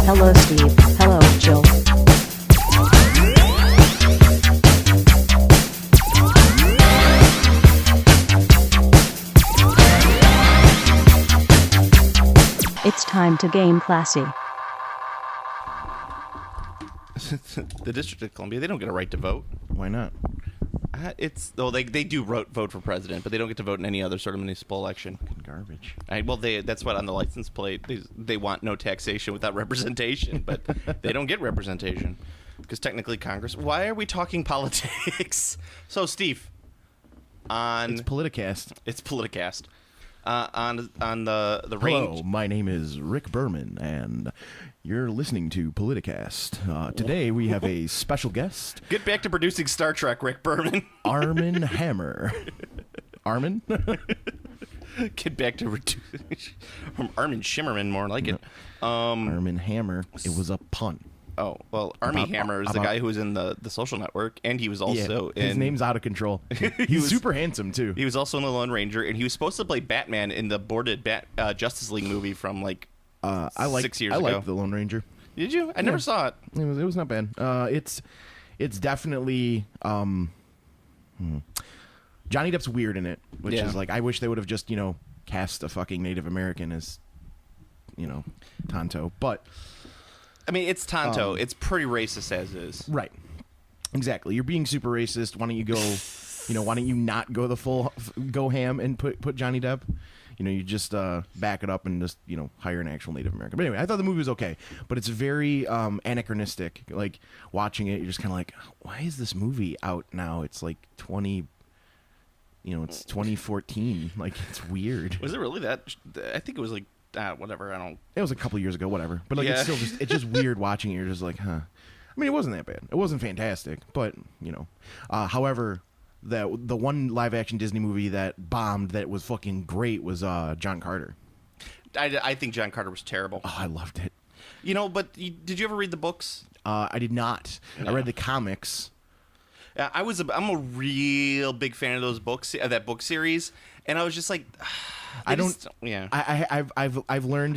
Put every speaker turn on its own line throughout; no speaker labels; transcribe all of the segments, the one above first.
Hello Steve. Hello Jill. It's time to game classy.
The District of Columbia, they don't get a right to vote.
Why not?
They do vote for president, but they don't get to vote in any other sort of municipal election.
Garbage.
That's what on the license plate they want no taxation without representation, but they don't get representation because technically Congress. Why are we talking politics? So Steve,
It's Politicast.
it's Politicast. On the
Hello,
range.
my name is Rick Berman, and you're listening to Politicast. Today we have a special guest,
Get back to producing Star Trek, Rick Berman.
Armin Hammer. Armin?
Get back to from Armin Shimmerman, more like it.
Armin Hammer. It was a pun.
Oh, well, Armie Hammer is the guy who was in the Social Network, and he was also in...
His name's out of control. He's super handsome, too.
He was also in The Lone Ranger, and he was supposed to play Batman in the boarded Justice League movie from, 6 years ago.
I like The Lone Ranger.
Did you? I never saw it.
It was not bad. It's definitely... Johnny Depp's weird in it, which is I wish they would have just, cast a fucking Native American as, Tonto. But...
I mean, it's Tonto. It's pretty racist as is.
Right. Exactly. You're being super racist. Why don't you go, why don't you not go the full, go ham and put Johnny Depp? You just back it up and just, hire an actual Native American. But anyway, I thought the movie was okay. But it's very anachronistic. Like, watching it, you're just kind of like, why is this movie out now? It's like it's 2014. Like, it's weird.
Was it really that? I think it was whatever. I don't...
It was a couple years ago, whatever. But
Yeah.
it's still it's just weird watching it. You're just like, huh. I mean, it wasn't that bad. It wasn't fantastic, but however, the one live action Disney movie that bombed that was fucking great was John Carter.
I think John Carter was terrible.
Oh, I loved it.
But did you ever read the books?
I did not.
No.
I read the comics.
I'm a real big fan of those books, that book series, and I was just like,
I've learned.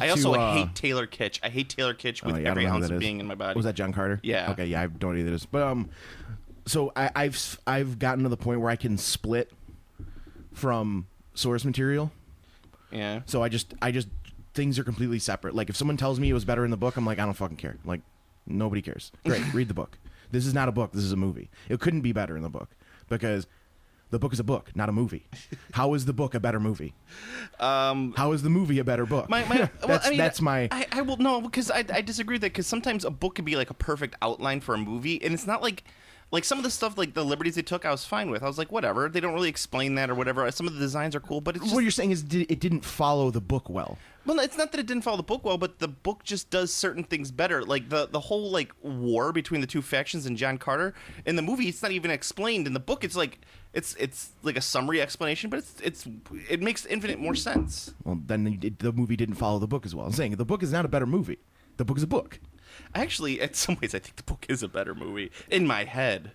I also
to,
hate Taylor Kitsch. I hate Taylor Kitsch with
I
every
don't know who
ounce
that
of
is.
being in my body.
Was that John Carter?
Yeah.
Okay. Yeah, I don't either. But so I've gotten to the point where I can split from source material.
Yeah.
So I just things are completely separate. Like, if someone tells me it was better in the book, I'm like, I don't fucking care. Like, nobody cares. Great, read the book. This is not a book. This is a movie. It couldn't be better in the book because the book is a book, not a movie. How is the book a better movie? How is the movie a better book? That's my.
I will no, because I disagree with that, because sometimes a book could be like a perfect outline for a movie, and it's not like some of the stuff, like the liberties they took, I was fine with. I was like, whatever. They don't really explain that or whatever. Some of the designs are cool, but it's just,
What you're saying is it didn't follow the book well.
well, it's not that it didn't follow the book well, but the book just does certain things better. Like the whole war between the two factions and John Carter in the movie, it's not even explained. In the book, it's like it's like a summary explanation, but it makes infinite more sense.
Well, then the movie didn't follow the book as well. I'm saying the book is not a better movie. The book is a book.
Actually, in some ways, I think the book is a better movie in my head.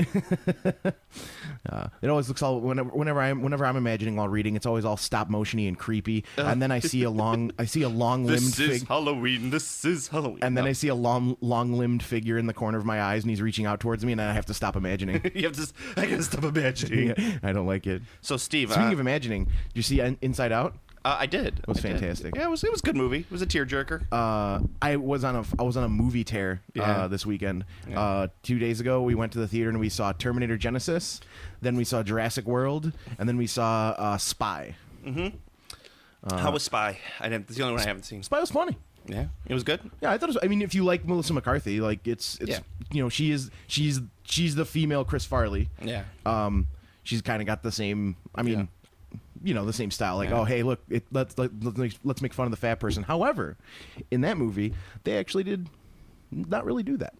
It always looks all whenever I'm imagining while reading, it's always all stop motiony and creepy, and then I see a long limbed.
This is Halloween. This is Halloween.
And then I see a long limbed figure in the corner of my eyes, and he's reaching out towards me, and then I have to stop imagining.
I gotta stop imagining.
I don't like it.
So, Steve,
Speaking of imagining, did you see Inside Out?
I did.
It was fantastic.
Yeah, it was a good movie. It was a tearjerker.
I was on a movie tear this weekend.
Yeah.
2 days ago, we went to the theater and we saw Terminator Genesis. Then we saw Jurassic World, and then we saw Spy.
Mm-hmm. How was Spy? It's the only one I haven't seen.
Spy was funny.
Yeah, it was good.
Yeah, I thought it was. I mean, if you like Melissa McCarthy, like she's the female Chris Farley.
Yeah.
She's kind of got the same. I mean. The same style, like, oh, hey, look, let's make fun of the fat person. However, in that movie, they actually did not really do that.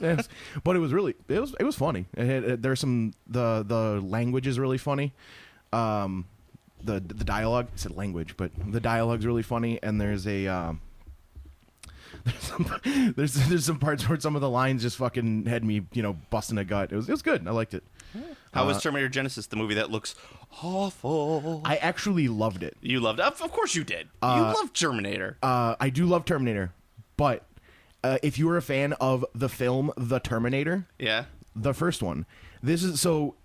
Yes. But it was funny. There's some the language is really funny. The dialogue, I said language, but the dialogue's really funny, and there's there's some parts where some of the lines just fucking had me, busting a gut. It was good. I liked it.
How was Terminator Genesis, the movie that looks awful?
I actually loved it.
You loved it? Of course you did. You love Terminator.
I do love Terminator, but if you were a fan of the film The Terminator,
Yeah.
the first one, this is so.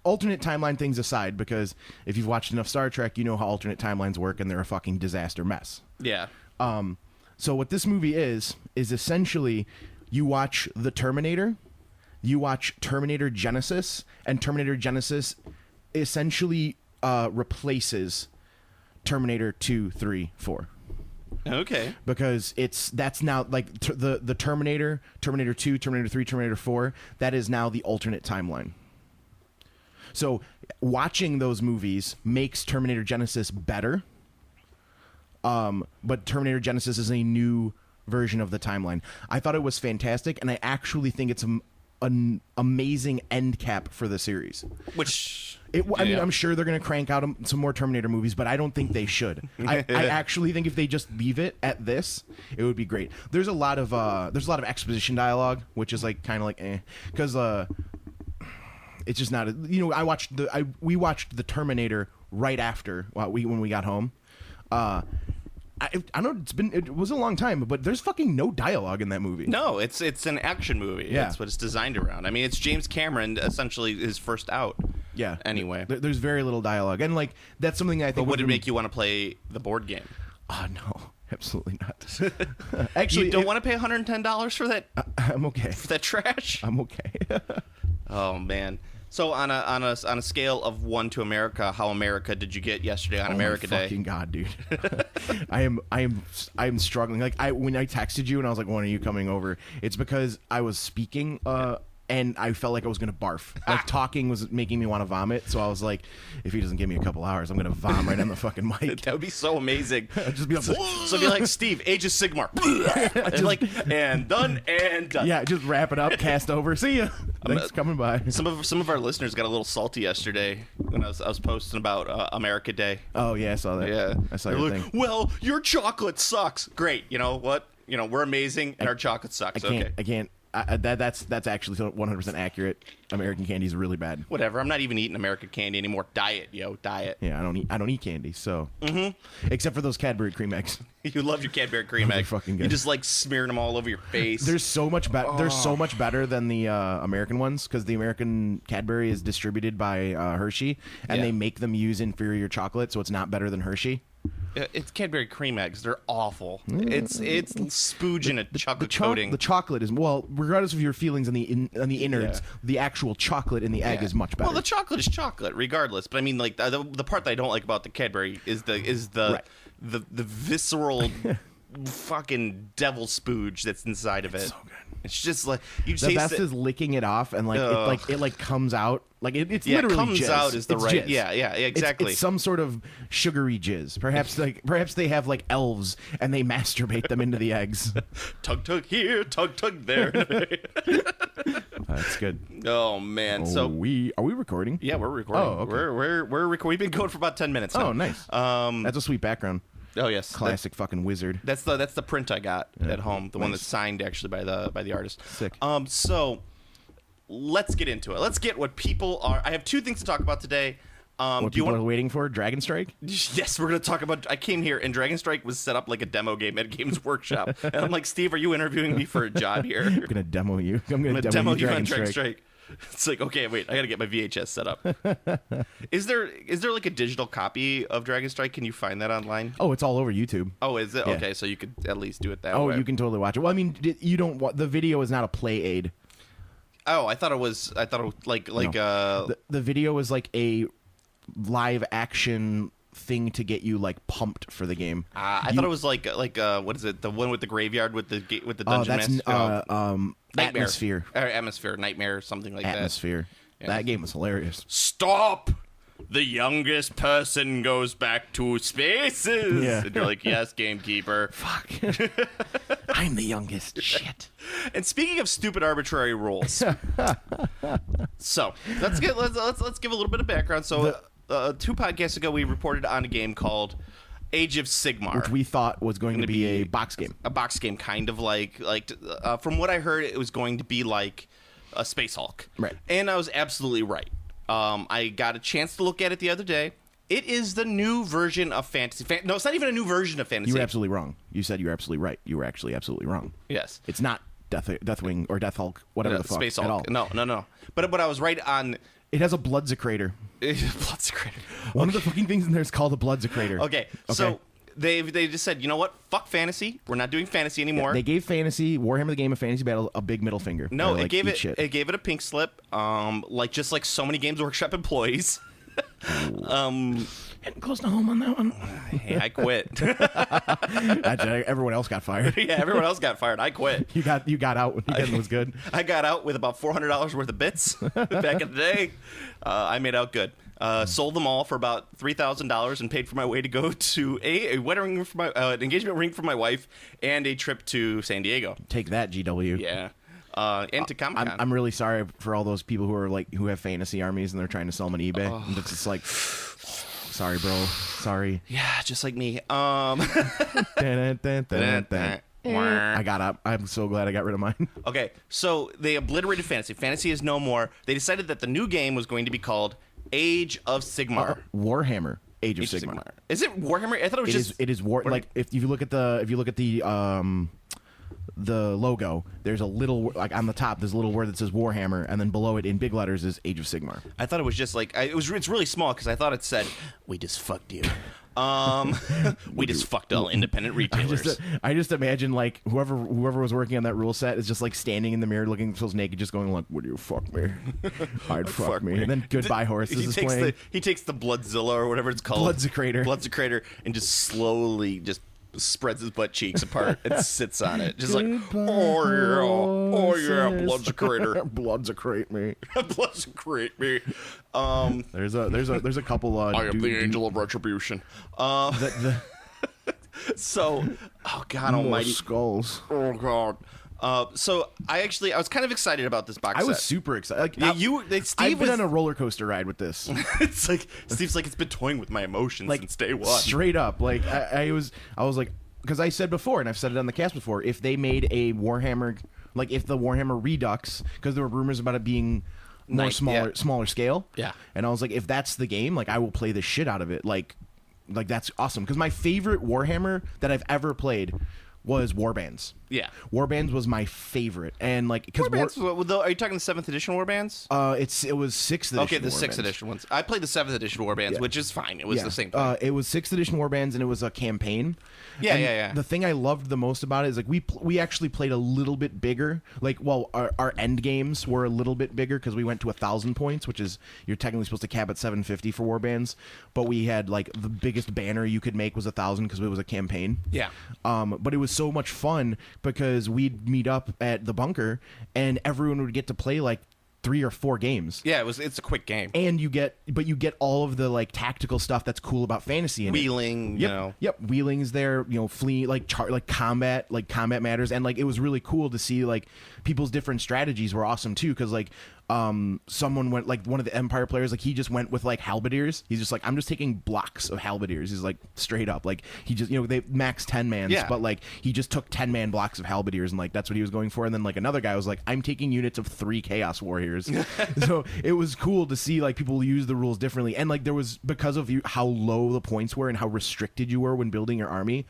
Alternate timeline things aside, because if you've watched enough Star Trek, you know how alternate timelines work, and they're a fucking disaster mess.
Yeah.
So what this movie is essentially you watch The Terminator, you watch Terminator Genisys, and Terminator Genisys essentially replaces Terminator 2, 3, 4.
Okay.
Because that's now like the Terminator 2, Terminator 3, Terminator 4, that is now the alternate timeline. So watching those movies makes Terminator Genisys better. But Terminator Genisys is a new version of the timeline. I thought it was fantastic, and I actually think it's an amazing end cap for the series.
Which
I mean, I'm sure they're going to crank out some more Terminator movies, but I don't think they should. I actually think if they just leave it at this, it would be great. There's a lot of exposition dialogue, which is like kind of like because it's just not. We watched the Terminator right after when we got home. I know it was a long time, but there's fucking no dialogue in that movie.
No, it's an action movie.
Yeah.
That's what it's designed around. I mean, it's James Cameron essentially his first out.
Yeah.
Anyway.
There's very little dialogue, and like that's something I think.
But would it make you want to play the board game?
Oh no, absolutely not. Actually,
You don't want to pay $110 for that
I'm okay.
for that trash?
I'm okay.
Oh man. So on a scale of 1 to America, how America did you get yesterday on America
my
Day?
fucking God, dude. I am struggling. Like when I texted you and I was like, "When are you coming over?" It's because I was speaking and I felt like I was gonna barf. Like talking was making me want to vomit. So I was like, if he doesn't give me a couple hours, I'm gonna vomit right on the fucking mic.
That would be so amazing.
Just be like,
So be like, Steve, Age of Sigmar. and done.
yeah, just wrap it up, cast over. See ya. Thanks for coming by.
Some of our listeners got a little salty yesterday when I was posting about America Day.
Oh yeah, I saw that.
Yeah,
I saw
They're
your
like,
thing.
well, your chocolate sucks. Great. You know what? We're amazing, and our chocolate sucks.
I can't. That's actually 100% accurate. American candy is really bad.
Whatever. I'm not even eating American candy anymore. Diet.
Yeah, I don't eat candy. So, except for those Cadbury cream eggs.
You love your Cadbury cream egg.
fucking good.
You just like smearing them all over your face.
They're so much better. They're so much better than the American ones because the American Cadbury is distributed by Hershey, and
Yeah.
they make them use inferior chocolate, so it's not better than Hershey.
It's Cadbury cream eggs. They're awful. It's spooge in a chocolate coating.
The chocolate is regardless of your feelings on the innards,
Yeah.
the actual chocolate in the egg
Yeah.
is much better.
Well, the chocolate is chocolate, regardless. But I mean, like the part that I don't like about the Cadbury is the
Right.
the visceral fucking devil spooge that's inside of it.
so good.
It's just like you
The
taste
best
it.
is licking it off and
Ugh.
it comes out like it's
Yeah,
literally
comes
jizz.
out is the
It's
right-
jizz.
yeah, exactly.
It's some sort of sugary jizz. Perhaps they have like elves and they masturbate them into the eggs.
Tug here, tug there.
That's good.
Oh man, so
are we recording?
yeah, we're recording.
Oh, okay.
We're recording. We've been going for about 10 minutes now.
Oh, nice. That's a sweet background.
Oh yes,
Classic fucking wizard.
That's the print I got at home. The one that's signed actually by the artist.
Sick.
So let's get into it. Let's get what people are. I have two things to talk about today.
What
Do you
people
want?
are waiting for? Dragon Strike?
Yes, we're going to talk about. I came here and Dragon Strike was set up like a demo game at Games Workshop, and I'm like, Steve, are you interviewing me for a job here?
I'm gonna demo you. I'm gonna
demo you
Dragon
on Dragon
Strike.
Strike. It's like, okay, wait, I gotta get my VHS set up. Is there like a digital copy of Dragon Strike? Can you find that online?
Oh, it's all over YouTube.
Oh, is it?
Yeah.
Okay, so you could at least do it that
Oh,
way.
you can totally watch it. Well, I mean, you don't. The video is not a play aid.
Oh, I thought it was like
The video is like a live action thing to get you like pumped for the game.
I thought it was like what is it? The one with the graveyard with the dungeon
That's
master. Nightmare.
Atmosphere.
Or Atmosphere, Nightmare, something like that.
Atmosphere.
Yeah.
That game was hilarious.
Stop! The youngest person goes back to spaces.
Yeah.
And you're like, yes, gamekeeper.
Fuck. I'm the youngest. Shit.
And speaking of stupid arbitrary rules, so let's give a little bit of background. So 2 podcasts ago, we reported on a game called Age of Sigmar,
Which we thought was going to be a box game.
a box game, kind of like from what I heard, it was going to be like a Space Hulk,
Right.
And I was absolutely right. I got a chance to look at it the other day, It is the new version of fantasy. No, it's not even a new version of fantasy.
You were absolutely wrong. You said you were absolutely right. You were actually absolutely wrong.
Yes.
It's not Deathwing or Death Hulk, whatever the fuck,
Space
at all.
Hulk. No. But I was right on.
It has a Bloodsecrator.
Bloodsecrator.
One of the fucking things in there is called a Bloodsecrator.
Okay, so they just said, you know what? Fuck fantasy. We're not doing fantasy anymore.
They gave fantasy Warhammer the Game of Fantasy Battle a big middle finger.
No,
They're
it gave
"Eat
it
shit."
it gave it a pink slip. Like so many Games Workshop employees.
Getting close to home on that one.
Hey, I quit.
Actually, everyone else got fired.
Yeah, everyone else got fired. I quit.
You got out when weekend was good.
I got out with about $400 worth of bits back in the day. I made out good. Sold them all for about $3,000 and paid for my way to go to a wedding ring for my an engagement ring for my wife and a trip to San Diego.
Take that, GW.
Yeah. And to Comic-Con.
I'm really sorry for all those people who have fantasy armies and they're trying to sell them on eBay. And it's just like, sorry, bro. Sorry.
Yeah, just like me.
Dun, dun, dun, dun. I got up. I'm so glad I got rid of mine.
Okay, so they obliterated fantasy. Fantasy is no more. They decided that the new game was going to be called Age of Sigmar.
Warhammer Age of
Age of
Sigmar.
Is it Warhammer? I thought it was just.
It is war. Like if you look at the logo, there's a little, like on the top, there's a little word that says Warhammer, and then below it in big letters is Age of Sigmar.
I thought it was just like it's really small because I thought it said we just fucked you. We just fucked all independent retailers.
I just imagine like whoever was working on that rule set is just like standing in the mirror looking themselves naked, just going like, "Would you fuck me? I'd fuck me." And then Goodbye Horses is playing.
He takes the Bloodzilla or whatever it's called, Bloodsecrator, and just slowly just spreads his butt cheeks apart and sits on it, just like, oh yeah, Bloodsecrator,
Bloodsecrate me,
Bloodsecrate me.
There's a couple.
I am the angel of retribution. So, oh God Almighty,
skulls.
Oh God. So I was kind of excited about this box set.
I was super excited. Like,
Steve
I've been
was
on a roller coaster ride with this.
It's like Steve's like, it's been toying with my emotions
Like
since day one.
Straight up, like I was like, because I said before, and I've said it on the cast before, if they made a Warhammer, like if the Warhammer Redux, because there were rumors about it being more smaller scale.
Yeah.
And I was like, if that's the game, like I will play the shit out of it. Like that's awesome. Because my favorite Warhammer that I've ever played was Warbands.
Yeah.
Warbands was my favorite, and like because
Warbands. Are you talking the 7th edition Warbands?
it was 6th edition.
Okay, the
Warbands.
6th edition ones. I played the 7th edition Warbands, which is fine. It was the same thing.
It was 6th edition Warbands, and it was a campaign.
Yeah,
And
yeah.
The thing I loved the most about it is like we actually played a little bit bigger. Like, well, our end games were a little bit bigger because we went to 1,000 points, which is you're technically supposed to cap at 750 for Warbands. But we had like the biggest banner you could make was 1,000 because it was a campaign.
Yeah.
But it was so much fun because we'd meet up at the bunker and everyone would get to play like 3 or 4 games.
Yeah, it's a quick game.
And you get all of the like tactical stuff that's cool about fantasy.
Wheeling, you know.
Yep, wheeling is there. You know, fleeing, like combat matters, and like it was really cool to see like people's different strategies were awesome too. Because like someone went like one of the Empire players, like he just went with like halberdiers. He's just like, I'm just taking blocks of halberdiers. He's like straight up like he just they max 10 mans, but like he just took 10-man blocks of halberdiers and like that's what he was going for. And then like another guy was like, I'm taking units of 3 chaos warriors. So it was cool to see like people use the rules differently, and like there was, because of how low the points were and how restricted you were when building your army,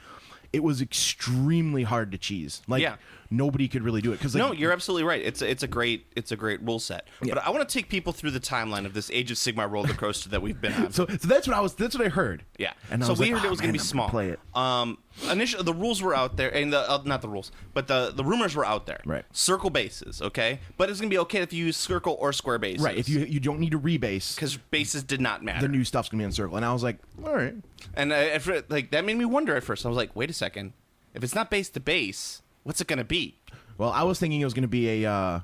it was extremely hard to cheese. Like nobody could really do it because like,
no, you're absolutely right. It's a great rule set. But I want to take people through the timeline of this Age of Sigmar roller coaster that we've been on.
So that's what I heard.
Yeah.
And
so
I was
we
like,
heard it was going to be small.
Play it.
Initially, the rules were out there, and not the rules, but the rumors were out there.
Right.
Circle bases, okay, but it's going to be okay if you use circle or square bases.
Right. If you don't need to rebase
because bases did not matter.
The new stuff's going to be on circle, and I was like, all right.
And like that made me wonder at first. I was like, wait a second. If it's not base to base, what's it going to be?
Well, I was thinking it was going to be a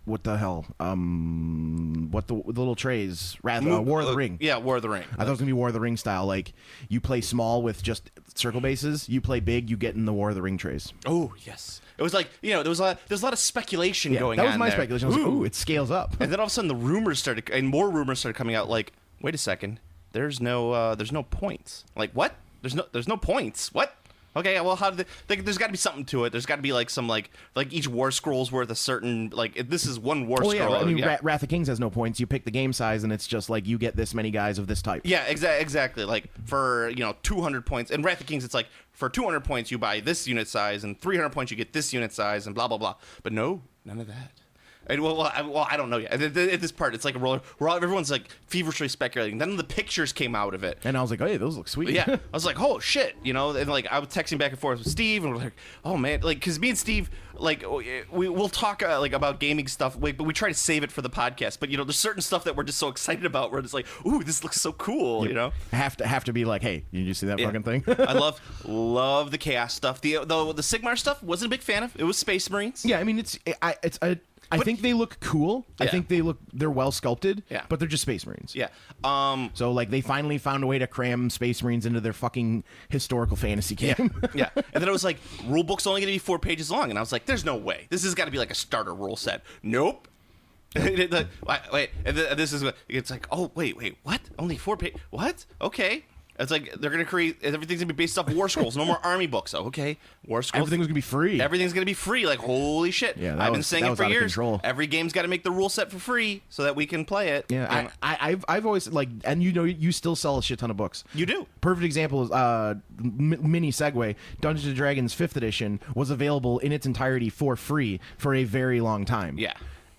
what the hell? What the little trays? War of the Ring.
Yeah, War of the Ring.
I thought it was gonna be War of the Ring style. Like you play small with just circle bases. You play big, you get in the War of the Ring trays.
Oh yes, it was like there was a lot of speculation going on.
That was my
there.
speculation. I was like, ooh, it scales up.
And then all of a sudden, the rumors started, and more rumors started coming out. Like, wait a second, there's no points. Like what? There's no points. What? Okay, well, how did there's got to be something to it. There's got to be like some like each War Scroll's worth a certain like if this is one War Scroll.
Yeah, I mean, Wrath of Kings has no points. You pick the game size, and it's just like you get this many guys of this type.
Yeah, exactly. Like for 200 points, and Wrath of Kings, it's like for 200 points you buy this unit size, and 300 points you get this unit size, and blah blah blah. But no, none of that. And, well, I don't know yet. At this part, it's like a roller. Everyone's like feverishly speculating. Then the pictures came out of it,
And I was like, oh, hey, those look sweet.
yeah, I was like, oh shit, and like I was texting back and forth with Steve, and we're like, oh man, like because me and Steve, like we'll talk like about gaming stuff, but we try to save it for the podcast. But there's certain stuff that we're just so excited about. We're just like, ooh, this looks so cool,
Have to be like, hey, did you see that
Yeah.
fucking thing?
I love the chaos stuff. The Sigmar stuff wasn't a big fan of. It was Space Marines.
Yeah, I mean, I think they look cool. I
Yeah.
think they're well sculpted.
Yeah.
But they're just Space Marines.
Yeah.
So like they finally found a way to cram Space Marines into their fucking historical fantasy game.
Yeah. And then it was like, rule book's only going to be 4 pages long. And I was like, there's no way. This has got to be like a starter rule set. Nope. Wait. And this is what it's like, oh, wait. What? Only 4 pages? What? Okay. It's like they're going to create, everything's going to be based off War Scrolls. No more army books. Oh, okay. War Scrolls.
Everything was gonna be free.
Everything's going to be free. Like, holy shit.
Yeah,
I've been saying
that
it
was
for
out of
years.
control.
Every game's got to make the rule set for free so that we can play it.
Yeah, I've always like, and you still sell a shit ton of books.
You do.
Perfect example is mini segue. Dungeons and Dragons 5th edition was available in its entirety for free for a very long time.
Yeah.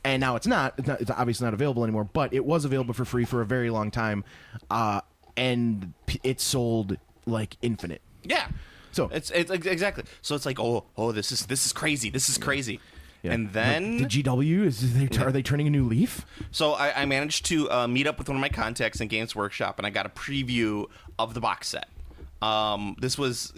And now it's not. It's obviously not available anymore. But it was available for free for a very long time, and it sold like infinite.
Yeah.
So
it's exactly. So it's like, oh, this is crazy. This is crazy.
Yeah.
And then
the GW are they turning a new leaf?
So I managed to meet up with one of my contacts in Games Workshop, and I got a preview of the box set. This was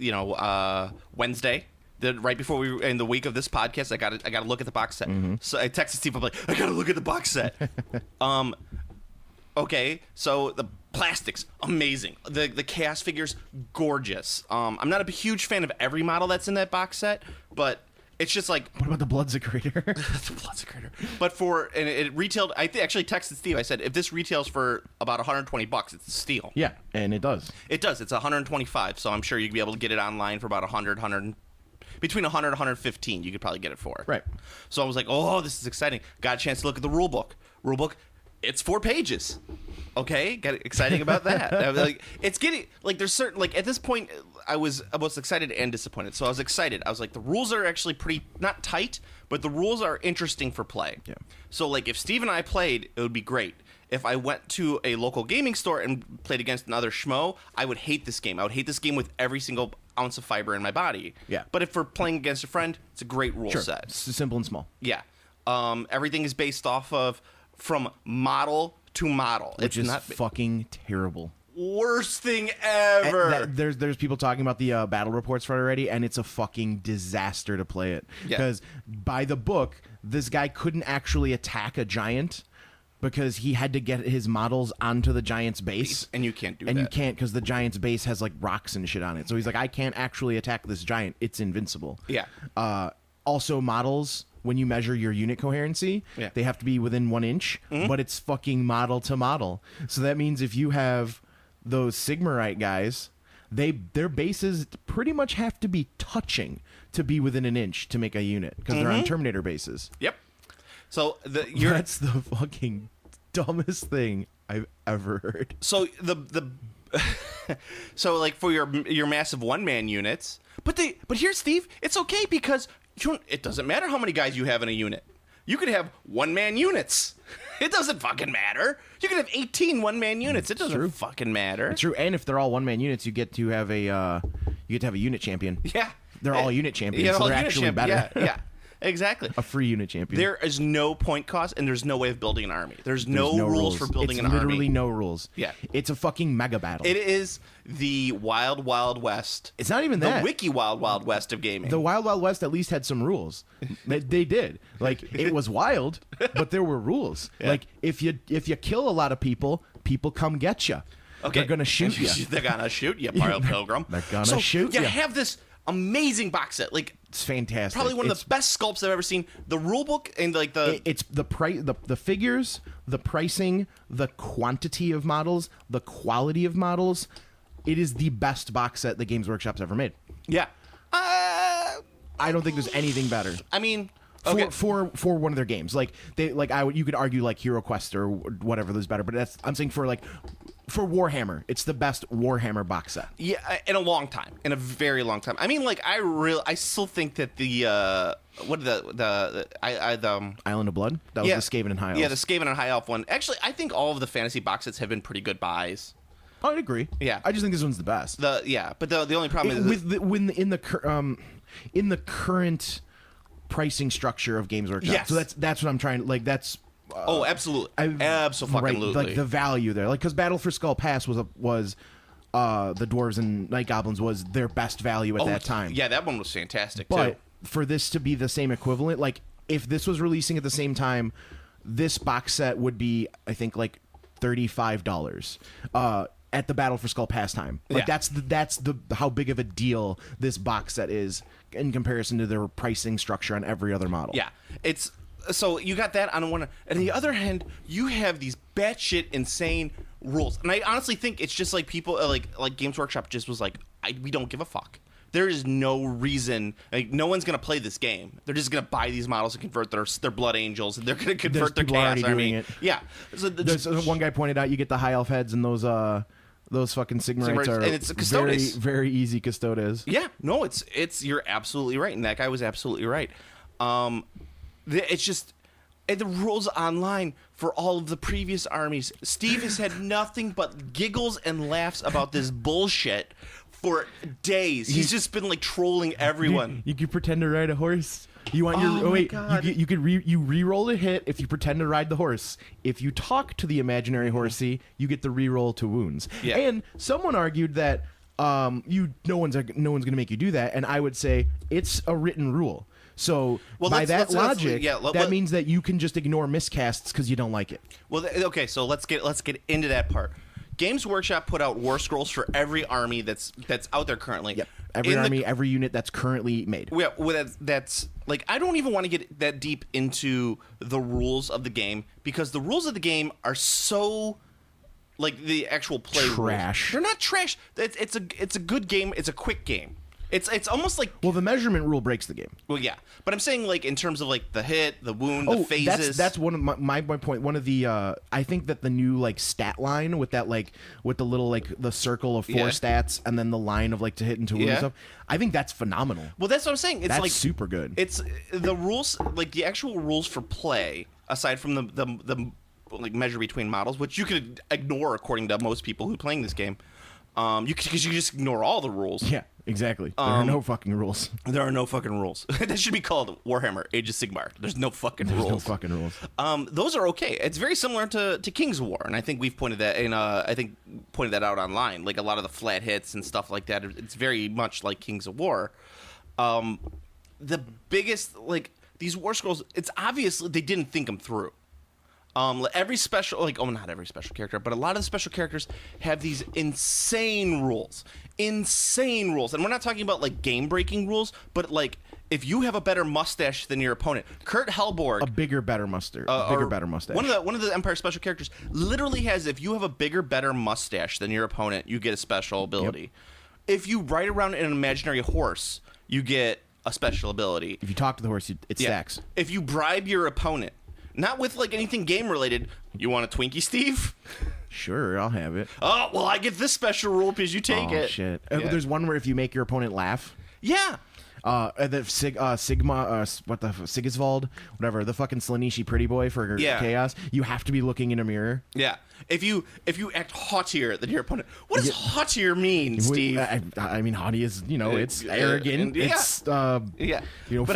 Wednesday. Right before we were in the week of this podcast, I got to look at the box set.
Mm-hmm.
So I texted Steve. I'm like, I got to look at the box set. Okay, so the plastics, amazing. The chaos figures, gorgeous. I'm not a huge fan of every model that's in that box set, but it's just like
What about the Bloodsecrator?
the Bloodsecrator. But it retailed. I actually texted Steve. I said, if this retails for about $120, it's a steal.
Yeah, and it does.
It does. It's 125. So I'm sure you'd be able to get it online for about 100, between 100 and 115. You could probably get it for.
Right.
So I was like, oh, this is exciting. Got a chance to look at the rule book. It's 4 pages. Okay, got exciting about that. I was like, it's getting like there's certain like at this point I was both excited and disappointed. So I was excited. I was like, the rules are actually pretty not tight, but the rules are interesting for play.
Yeah.
So like if Steve and I played, it would be great. If I went to a local gaming store and played against another schmo, I would hate this game. I would hate this game with every single ounce of fiber in my body.
Yeah.
But if we're playing against a friend, it's a great rule
Sure.
set.
It's simple and small.
Yeah. Everything is based off of from model to model.
Which
it's
is
not
fucking terrible.
worst thing ever.
There's people talking about the battle reports for it already, and it's a fucking disaster to play it.
Yeah.
Because by the book, this guy couldn't actually attack a giant because he had to get his models onto the giant's base.
And you can't do
and
that.
you can't because the giant's base has like rocks and shit on it. So he's like, I can't actually attack this giant. It's invincible.
Yeah.
Also, models, when you measure your unit coherency,
Yeah.
they have to be within 1 inch, but it's fucking model to model. So that means if you have those Sigmarite guys, their bases pretty much have to be touching to be within 1 inch to make a unit because they're on Terminator bases.
Yep. So
That's the fucking dumbest thing I've ever heard.
so the so like for your massive one-man units, but here, Steve, it's okay because it doesn't matter how many guys you have in a unit. You could have one-man units. It doesn't fucking matter. You could have 18 one-man units. It doesn't
true.
fucking matter.
It's true, and if they're all one-man units, you get to have a unit champion.
Yeah.
They're all unit champions,
Yeah,
so
all
they're
unit
actually better.
Yeah. Exactly.
A free unit champion.
There is no point cost, and there's no way of building an army. There's no rules for building
it's
an army.
literally no rules.
Yeah.
It's a fucking mega battle.
It is the wild, wild west.
It's not even
the
that.
wiki wild, wild west of gaming.
The Wild Wild West at least had some rules. They did. Like, it was wild, but there were rules.
Yeah.
Like, if you kill a lot of people come get you.
Okay.
They're gonna shoot you.
They're gonna shoot you, Pile Pilgrim.
They're gonna shoot
you.
ya.
Have this amazing box set. Like,
It's fantastic.
probably one of the best sculpts I've ever seen. The rule book and like
It's the price, the figures, the pricing, the quantity of models, the quality of models. It is the best box set the Games Workshop's ever made.
yeah.
I don't think there's anything better.
I mean, okay.
For one of their games, like you could argue like Hero Quest or whatever was better, but I'm saying for Warhammer, it's the best Warhammer box set.
Yeah, in a long time, in a very long time. I mean, like I still think that the
Island of Blood, that was the Skaven and High Elf.
Yeah, the Skaven and High Elf one. Actually, I think all of the fantasy box sets have been pretty good buys.
Oh, I'd agree.
Yeah.
I just think this one's the best.
But the only problem is
in the current pricing structure of Games Workshop.
Yes.
So that's what I'm trying. Like that's.
Oh, absolutely, absolutely.
Right, like the value there, like because Battle for Skull Pass was the dwarves and night goblins was their best value at that time.
Yeah, that one was fantastic
but
too.
for this to be the same equivalent, like if this was releasing at the same time, this box set would be I think like $35 at the Battle for Skull Pass time. Like that's the how big of a deal this box set is in comparison to their pricing structure on every other model.
Yeah, it's. So you got that on one, and on the other hand, you have these batshit insane rules, and I honestly think it's just like people like Games Workshop just was like, we don't give a fuck. There is no reason, like no one's gonna play this game. They're just gonna buy these models and convert their Blood Angels, and they're gonna convert their Chaos Army.
It.
Yeah. So
one guy pointed out you get the High Elf heads and those fucking Sigmarites are
and it's Custodes.
very very easy Custodes.
Yeah. No, it's you're absolutely right, and that guy was absolutely right. It's just the rules online for all of the previous armies. Steve has had nothing but giggles and laughs about this bullshit for days. He's just been like trolling everyone.
You could pretend to ride a horse. You want
God.
you could re-roll a hit if you pretend to ride the horse. If you talk to the imaginary horsey, you get the re-roll to wounds.
Yeah.
And someone argued that no one's going to make you do that, and I would say it's a written rule. So by that logic, that means that you can just ignore miscasts because you don't like it.
Well, okay, so let's get into that part. Games Workshop put out War Scrolls for every army that's out there currently.
Yep. Every unit that's currently made.
Yeah, well, that's like I don't even want to get that deep into the rules of the game because the rules of the game are so like the actual play
trash.
Rules. They're not trash. It's a good game. It's a quick game. It's almost like
the measurement rule breaks the game.
Well, yeah, but I'm saying like in terms of like the hit, the wound, the phases.
That's one of my point. One of the I think that the new like stat line with that like with the little like the circle of 4 stats and then the line of like to hit and to wound and stuff. I think that's phenomenal.
Well, that's what I'm saying. It's
that's
like
super good.
It's the rules, like the actual rules for play, aside from the like measure between models, which you could ignore according to most people who are playing this game. Because you just ignore all the rules.
Yeah, exactly. There are no fucking rules.
There are no fucking rules. That should be called Warhammer Age of Sigmar. There's no fucking rules.
No fucking rules.
Those are okay. It's very similar to King's War, and I think we've pointed that out online. Like a lot of the flat hits and stuff like that. It's very much like Kings of War. The biggest these War Scrolls. It's obviously they didn't think them through. Every special, not every special character, but a lot of the special characters have these insane rules. And we're not talking about, game-breaking rules, but, if you have a better mustache than your opponent. Kurt Hellborg...
A bigger, better mustache.
One of the Empire special characters literally has, if you have a bigger, better mustache than your opponent, you get a special ability. Yep. If you ride around in an imaginary horse, you get a special ability.
If you talk to the horse, it stacks.
If you bribe your opponent... Not with anything game related. You want a Twinkie, Steve?
Sure, I'll have it.
Oh, well, I get this special rule because you take it.
Oh, shit. There's one where if you make your opponent laugh.
Yeah.
Sigisvald, whatever, the fucking Slanishi pretty boy for chaos, you have to be looking in a mirror.
Yeah. If you act haughtier than your opponent. What does haughtier mean, Steve?
I mean, haughty is, it's arrogant. It's,
but I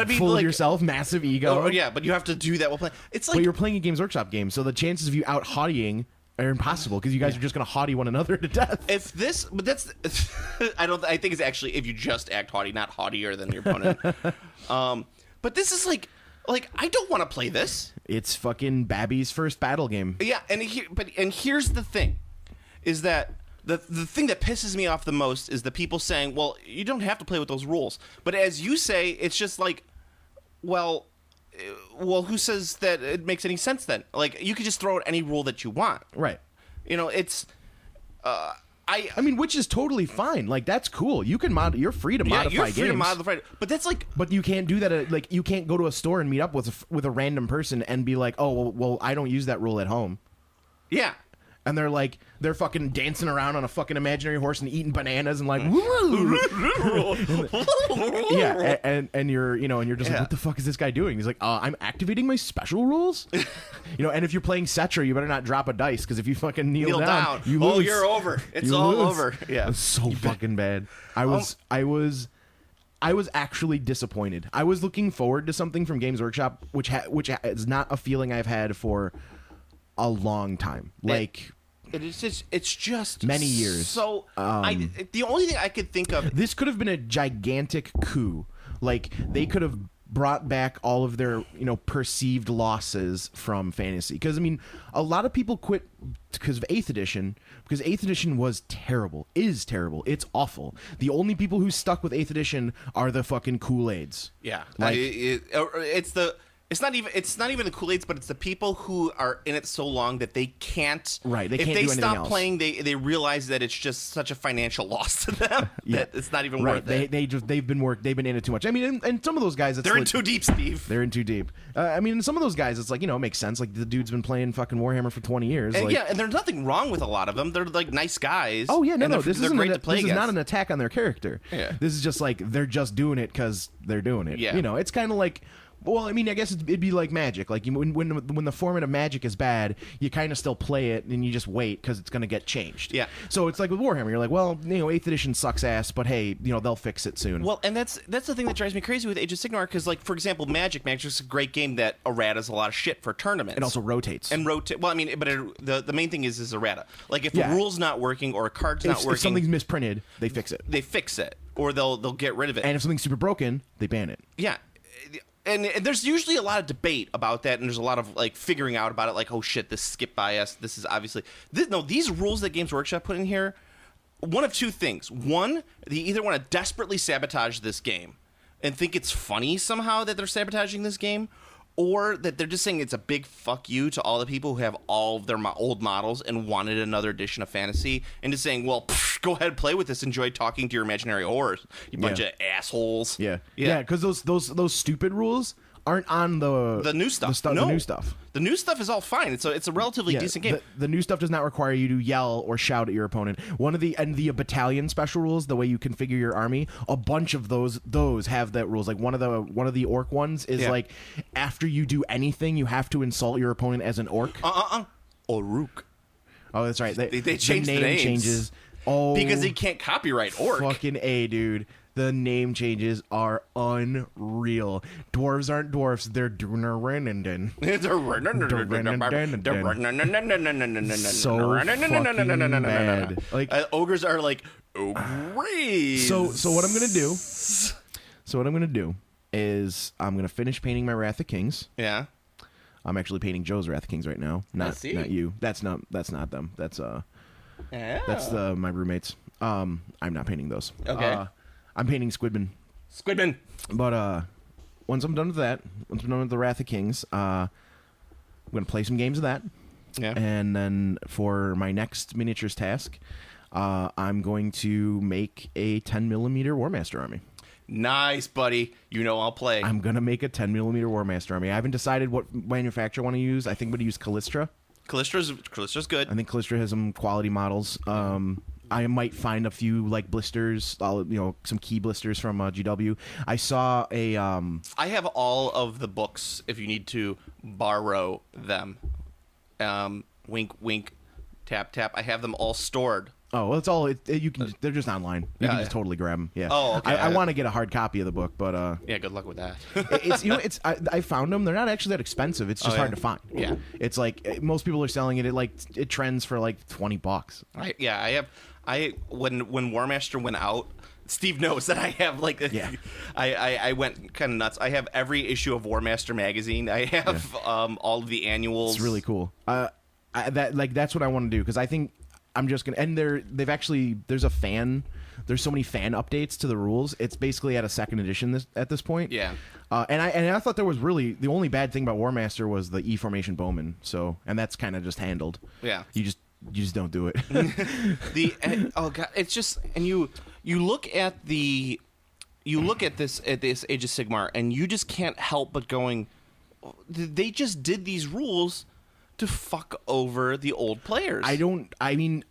mean,
full of yourself, massive ego.
Oh, yeah, but you have to do that while playing. It's like...
But you're playing a Games Workshop game, so the chances of you out haughtying are impossible because you guys are just going to haughty one another to death.
I think it's actually if you just act haughty, not haughtier than your opponent. But this is I don't want to play this.
It's fucking Babby's first battle game.
Yeah, and here's the thing, is that the thing that pisses me off the most is the people saying, well, you don't have to play with those rules. But as you say, it's just well, who says that it makes any sense then? You could just throw out any rule that you want.
Right.
It's...
I mean, which is totally fine. Like, that's cool. You can you're free to modify
you're free
games.
to modify it, but that's like.
But you can't do that. Like, you can't go to a store and meet up with a random person and be like, oh, well, I don't use that rule at home.
Yeah.
And they're fucking dancing around on a fucking imaginary horse and eating bananas and like, woo! Yeah, and you're just like, what the fuck is this guy doing? He's like, I'm activating my special rules. And if you're playing Cetra, you better not drop a dice, because if you fucking kneel down, you lose.
You're over. It's
You
all
lose.
over. Yeah,
it's so fucking bad. I was actually disappointed. I was looking forward to something from Games Workshop, which is not a feeling I've had for a long time. Like,
it's just
many years.
So the only thing I could think of,
this could have been a gigantic coup. Like, they could have brought back all of their perceived losses from fantasy, because I mean, a lot of people quit because of 8th edition, because 8th edition was terrible, is terrible, it's awful. The only people who stuck with 8th edition are the fucking Kool-Aids.
Yeah,
like,
it's not even the Kool-Aids, but it's the people who are in it so long that they can't.
Right, they
if
can't
they
do anything
stop
else.
playing, they realize that it's just such a financial loss to them that it's not even worth it.
They've been in it too much. I mean, and some of those guys,
They're in too deep, Steve.
They're in too deep. I mean, some of those guys, it's like, it makes sense. Like, the dude's been playing fucking Warhammer for 20 years.
And
like,
and there's nothing wrong with a lot of them. They're like nice guys.
oh yeah,
and
no,
they're great to play
this is
against.
not an attack on their character.
Yeah.
This is just like, they're just doing it because they're doing it.
Yeah.
It's kind of like, well, I mean, I guess it'd be like Magic. Like, when the format of Magic is bad, you kind of still play it and you just wait because it's going to get changed.
Yeah.
So it's like with Warhammer, you're like, well, 8th edition sucks ass, but hey, they'll fix it soon.
Well, and that's the thing that drives me crazy with Age of Sigmar, because, like, for example, Magic's a great game that erratas a lot of shit for tournaments.
It also rotates.
And rotate. Well, I mean, but the main thing is errata. Like, if
Yeah.
a rule's not working or a card's not
if
working,
something's misprinted, they fix it.
they fix it, or they'll get rid of it.
And if something's super broken, they ban it.
Yeah. And there's usually a lot of debate about that, and there's a lot of like figuring out about it, like, oh shit, this skipped by us. This is obviously these rules that Games Workshop put in here. One of two things: one, they either want to desperately sabotage this game and think it's funny somehow that they're sabotaging this game, or that they're just saying it's a big fuck you to all the people who have all of their old models and wanted another edition of Fantasy, and just saying, well, go ahead, play with this, enjoy talking to your imaginary horrors, you bunch of assholes.
Yeah. Because those stupid rules aren't on the
new stuff.
The new stuff.
The new stuff is all fine. It's a relatively decent game.
The new stuff does not require you to yell or shout at your opponent. One of the battalion special rules, the way you configure your army, a bunch of those have that rules. Like one of the orc ones is like, after you do anything, you have to insult your opponent as an orc.
Oruk.
Oh, that's right.
They changed the
name
names.
changes. Oh,
Because they can't copyright orc.
Fucking A, dude. The name changes are unreal. Dwarves aren't dwarfs, they're Dunarrenenden. So fucking bad. Like,
ogres are like ogres.
So what I'm gonna do is I'm gonna finish painting my Wrath of Kings.
Yeah.
I'm actually painting Joe's Wrath of Kings right now. Not you. That's not them. That's my roommates. I'm not painting those.
Okay.
I'm painting Squidman. But once I'm done with that, once I'm done with the Wrath of Kings, I'm gonna play some games of that.
Yeah.
And then for my next miniatures task, I'm going to make a 10mm War Master army.
Nice, buddy. I'll play.
I'm gonna make a 10mm War Master army. I haven't decided what manufacturer I want to use. I think I'm gonna use Callistra.
Callistra's good.
I think Callistra has some quality models. I might find a few like blisters, some key blisters from GW. I saw a.
I have all of the books if you need to borrow them. Wink, wink, tap, tap. I have them all stored.
Oh, well, it's all you can. They're just online. You can just totally grab them. Yeah.
Oh, okay.
I want to get a hard copy of the book, but
yeah, good luck with that.
I found them. They're not actually that expensive. It's just hard to find.
Yeah.
It's like most people are selling it. It trends for like $20.
When War Master went out, Steve knows that I have I went kind of nuts. I have every issue of War Master magazine. I have all of the annuals.
It's really cool. That's what I want to do, because I think I'm just gonna. And there's so many fan updates to the rules. It's basically at a second edition at this point.
Yeah.
And I thought there was really the only bad thing about War Master was the E formation bowman. And that's kind of just handled.
Yeah.
You just don't do it.
Oh god, it's just, and you look at this Age of Sigmar, and you just can't help but going, they just did these rules to fuck over the old players.
I mean,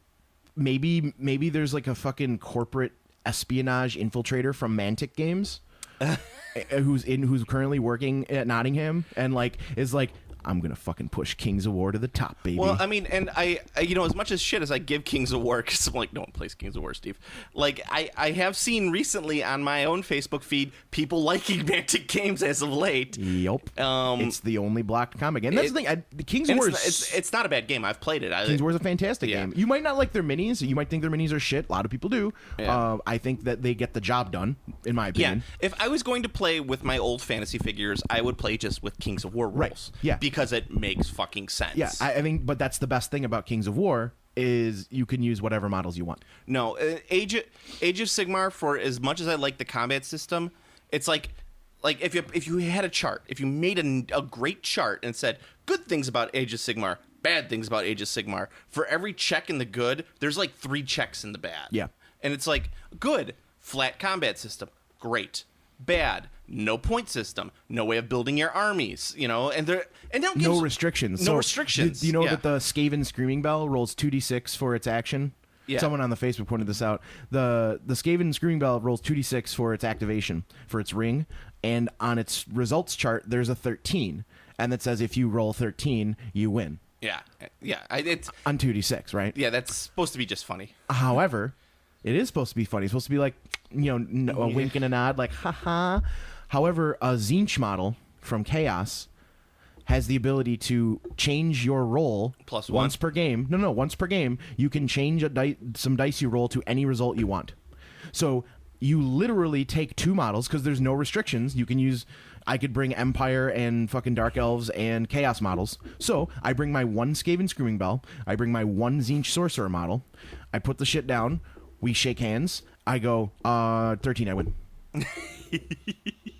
maybe there's like a fucking corporate espionage infiltrator from Mantic Games who's currently working at Nottingham and like is like, I'm gonna fucking push Kings of War to the top, baby.
Well, I mean, and I as much as shit as I give Kings of War, because I'm like, no one plays Kings of War, Steve. Like, I have seen recently on my own Facebook feed people liking Mantic Games as of late.
Yep. It's the only blocked comic, and that's the thing. The Kings of War
it's not a bad game. I've played it.
Kings of War is a fantastic
Yeah.
game. You might not like their minis. You might think their minis are shit. A lot of people do.
Yeah.
I think that they get the job done, in my opinion.
Yeah, if I was going to play with my old fantasy figures, I would play just with Kings of War rules.
Right. Yeah.
Because it makes fucking sense.
Yeah, I think, but that's the best thing about Kings of War is you can use whatever models you want.
No, Age of Sigmar, for as much as I like the combat system, it's like if you had a chart, if you made a great chart and said good things about Age of Sigmar, bad things about Age of Sigmar, for every check in the good, there's like 3 checks in the bad.
Yeah.
And it's like, good, flat combat system, great. Bad, no point system, no way of building your armies, and they don't give
No restrictions.
No
So,
restrictions.
Do you know
Yeah.
that the Skaven Screaming Bell rolls 2d6 for its action?
Yeah.
Someone on the Facebook pointed this out. The Skaven Screaming Bell rolls 2d6 for its activation, for its ring, and on its results chart, there's a 13, and that says if you roll 13, you win.
Yeah, it's
On 2d6, right?
yeah, that's supposed to be just funny.
However, it is supposed to be funny. It's supposed to be like, a wink and a nod, like, haha. However, a Zinch model from Chaos has the ability to change your roll
Plus
once
one?
per game. No, once per game. You can change some dice you roll to any result you want. So you literally take 2 models because there's no restrictions. You can use. I could bring Empire and fucking Dark Elves and Chaos models. So I bring my 1 Skaven Screaming Bell. I bring my 1 Zinch Sorcerer model. I put the shit down. We shake hands. I go, 13, I win.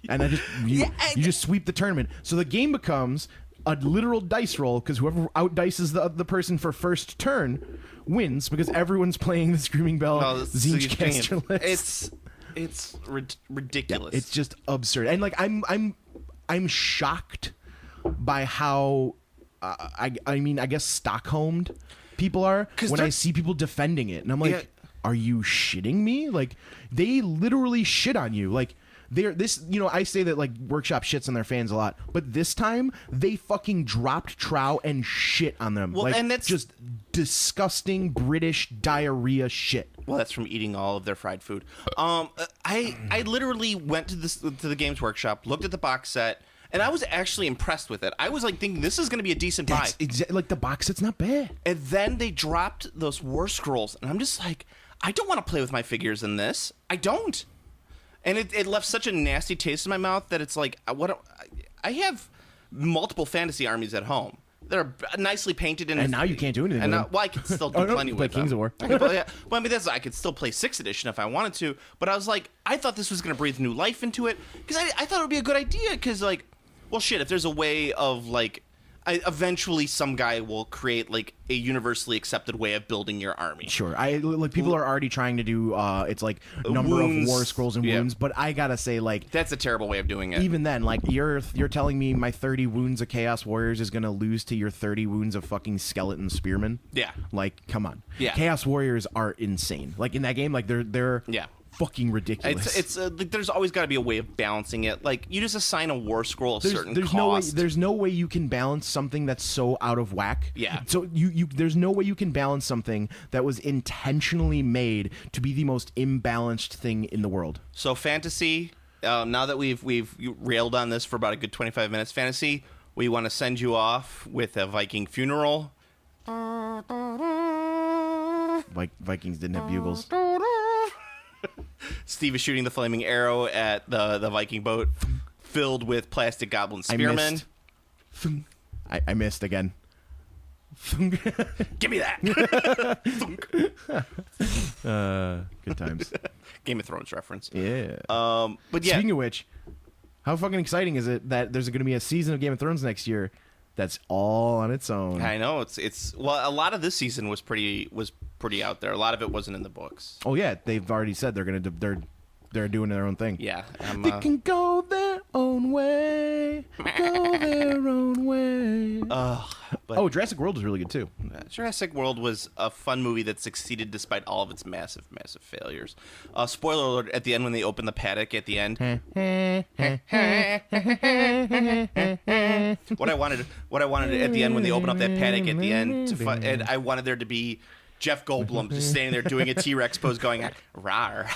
And you just sweep the tournament. So the game becomes a literal dice roll because whoever outdices the person for first turn wins because everyone's playing the Screaming Bell Zinch caster list.
It's ridiculous.
It's just absurd. And like I'm shocked by how I mean I guess Stockholmed people are when I see people defending it, and I'm like, are you shitting me? Like they literally shit on you. Like I say that like Workshop shits on their fans a lot, but this time they fucking dropped trow and shit on them.
Well,
like,
and that's
just disgusting British diarrhea shit.
Well, that's from eating all of their fried food. I literally went to the Games Workshop, looked at the box set, and I was actually impressed with it. I was like thinking this is going to be a decent buy.
Like the box set's not bad.
And then they dropped those War Scrolls, and I'm just like, I don't want to play with my figures in this. I don't. And it left such a nasty taste in my mouth that it's like, I have multiple fantasy armies at home that are nicely painted,
and now you can't do anything.
And
with them.
I can still do plenty with them.
Kings of War.
I could still play 6th edition if I wanted to. But I was like, I thought this was going to breathe new life into it because I thought it would be a good idea. Because like, well, shit, if there's a way of like. Eventually, some guy will create like a universally accepted way of building your army.
Sure, people are already trying to do. It's like number
wounds.
of War Scrolls and wounds, but I gotta say, like
that's a terrible way of doing it.
Even then, like you're telling me my 30 wounds of Chaos Warriors is gonna lose to your 30 wounds of fucking Skeleton Spearmen?
Yeah,
like come on.
Yeah,
Chaos Warriors are insane. Like in that game, like they're fucking ridiculous.
It's like, there's always got to be a way of balancing it. Like you just assign a War Scroll a certain cost.
There's no way you can balance something that's so out of whack.
Yeah.
So there's no way you can balance something that was intentionally made to be the most imbalanced thing in the world.
So fantasy. Now that we've railed on this for about a good 25 minutes, fantasy, we want to send you off with a Viking funeral.
Vikings didn't have bugles.
Steve is shooting the flaming arrow at the Viking boat filled with plastic goblin spearmen.
I missed again.
Give me that.
Good times.
Game of Thrones reference.
Yeah.
But yeah.
Speaking of which, how fucking exciting is it that there's going to be a season of Game of Thrones next year? that's all on its own.
I know it's well, a lot of this season was pretty out there. A lot of it wasn't in the books.
Oh yeah, they've already said they're doing their own thing.
Yeah,
They can go their own way. Go their own way.
but
Jurassic World was really good too.
Jurassic World was a fun movie that succeeded despite all of its massive failures. Spoiler alert: at the end, when they open the paddock at the end, what I wanted at the end when they open up that paddock at the end, and I wanted there to be Jeff Goldblum just standing there doing a T-Rex pose, going "rawr."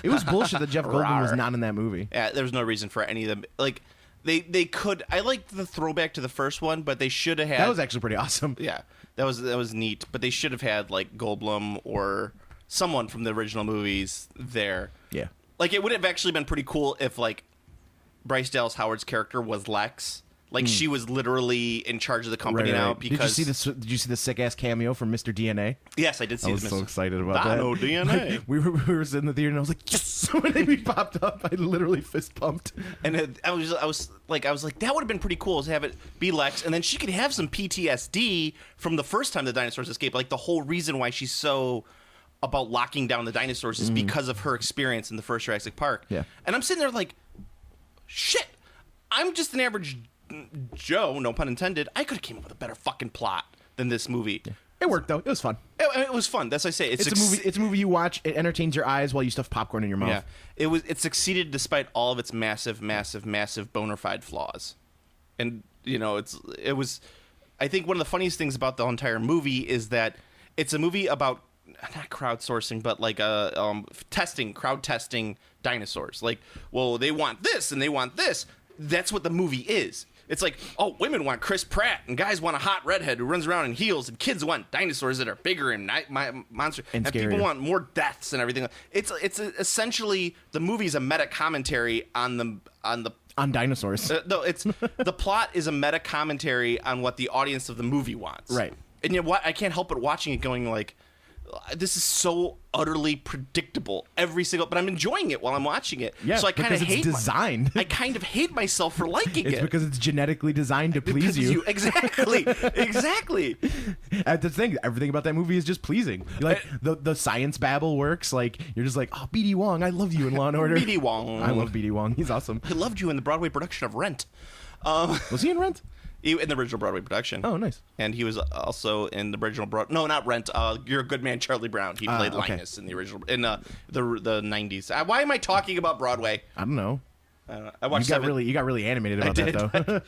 It was bullshit that Jeff Goldblum was
Rawr.
not in that movie.
Yeah, there was no reason for any of them. Like they could. I liked the throwback to the first one, but they should have had.
That was actually pretty awesome.
Yeah, that was neat. But they should have had like Goldblum or someone from the original movies there.
Yeah.
Like it would have actually been pretty cool if like Bryce Dallas Howard's character was Lex. Like she was literally in charge of the company now because.
Did you see the sick ass cameo from Mr. DNA?
Yes, I did see.
I was so excited about that.
Dino DNA.
Like, we were sitting in the theater and I was like, yes! When he popped up, I literally fist pumped.
And I was like, that would have been pretty cool to have it be Lex, and then she could have some PTSD from the first time the dinosaurs escaped. Like the whole reason why she's so about locking down the dinosaurs is because of her experience in the first Jurassic Park.
Yeah.
And I'm sitting there like, shit, I'm just an average Joe, no pun intended. I could have came up with a better fucking plot than this movie.
Yeah. It worked though. It was fun.
It was fun. That's what I say.
It's a movie. It's a movie you watch. It entertains your eyes while you stuff popcorn in your mouth.
Yeah, it succeeded despite all of its massive bona fide flaws, and it was. I think one of the funniest things about the entire movie is that it's a movie about not crowdsourcing, but like crowd testing dinosaurs. Like, well, they want this and they want this. That's what the movie is. It's like, oh, women want Chris Pratt, and guys want a hot redhead who runs around in heels, and kids want dinosaurs that are bigger and monster, and people want more deaths and everything. It's essentially the movie's a meta commentary on
dinosaurs.
No, it's the plot is a meta commentary on what the audience of the movie wants.
Right.
And you know what? I can't help but watching it, going like, this is so utterly predictable every single, but I'm enjoying it while I'm watching it.
Yeah,
so I kind of hate
designed.
I kind of hate myself for liking it.
It's because it's genetically designed to please you.
Exactly.
That's the thing. Everything about that movie is just pleasing. Like the science babble works. Like you're just like, oh, B.D. Wong, I love you in Law and Order.
B.D. Wong.
I love B.D. Wong. He's awesome.
I loved you in the Broadway production of Rent.
Was he in Rent?
In the original Broadway production.
Oh, nice.
And he was also in the original No, not Rent. You're a Good Man, Charlie Brown. He played Linus in the original in the 90s. Why am I talking about Broadway?
I don't know.
I watched.
You got really animated about that though.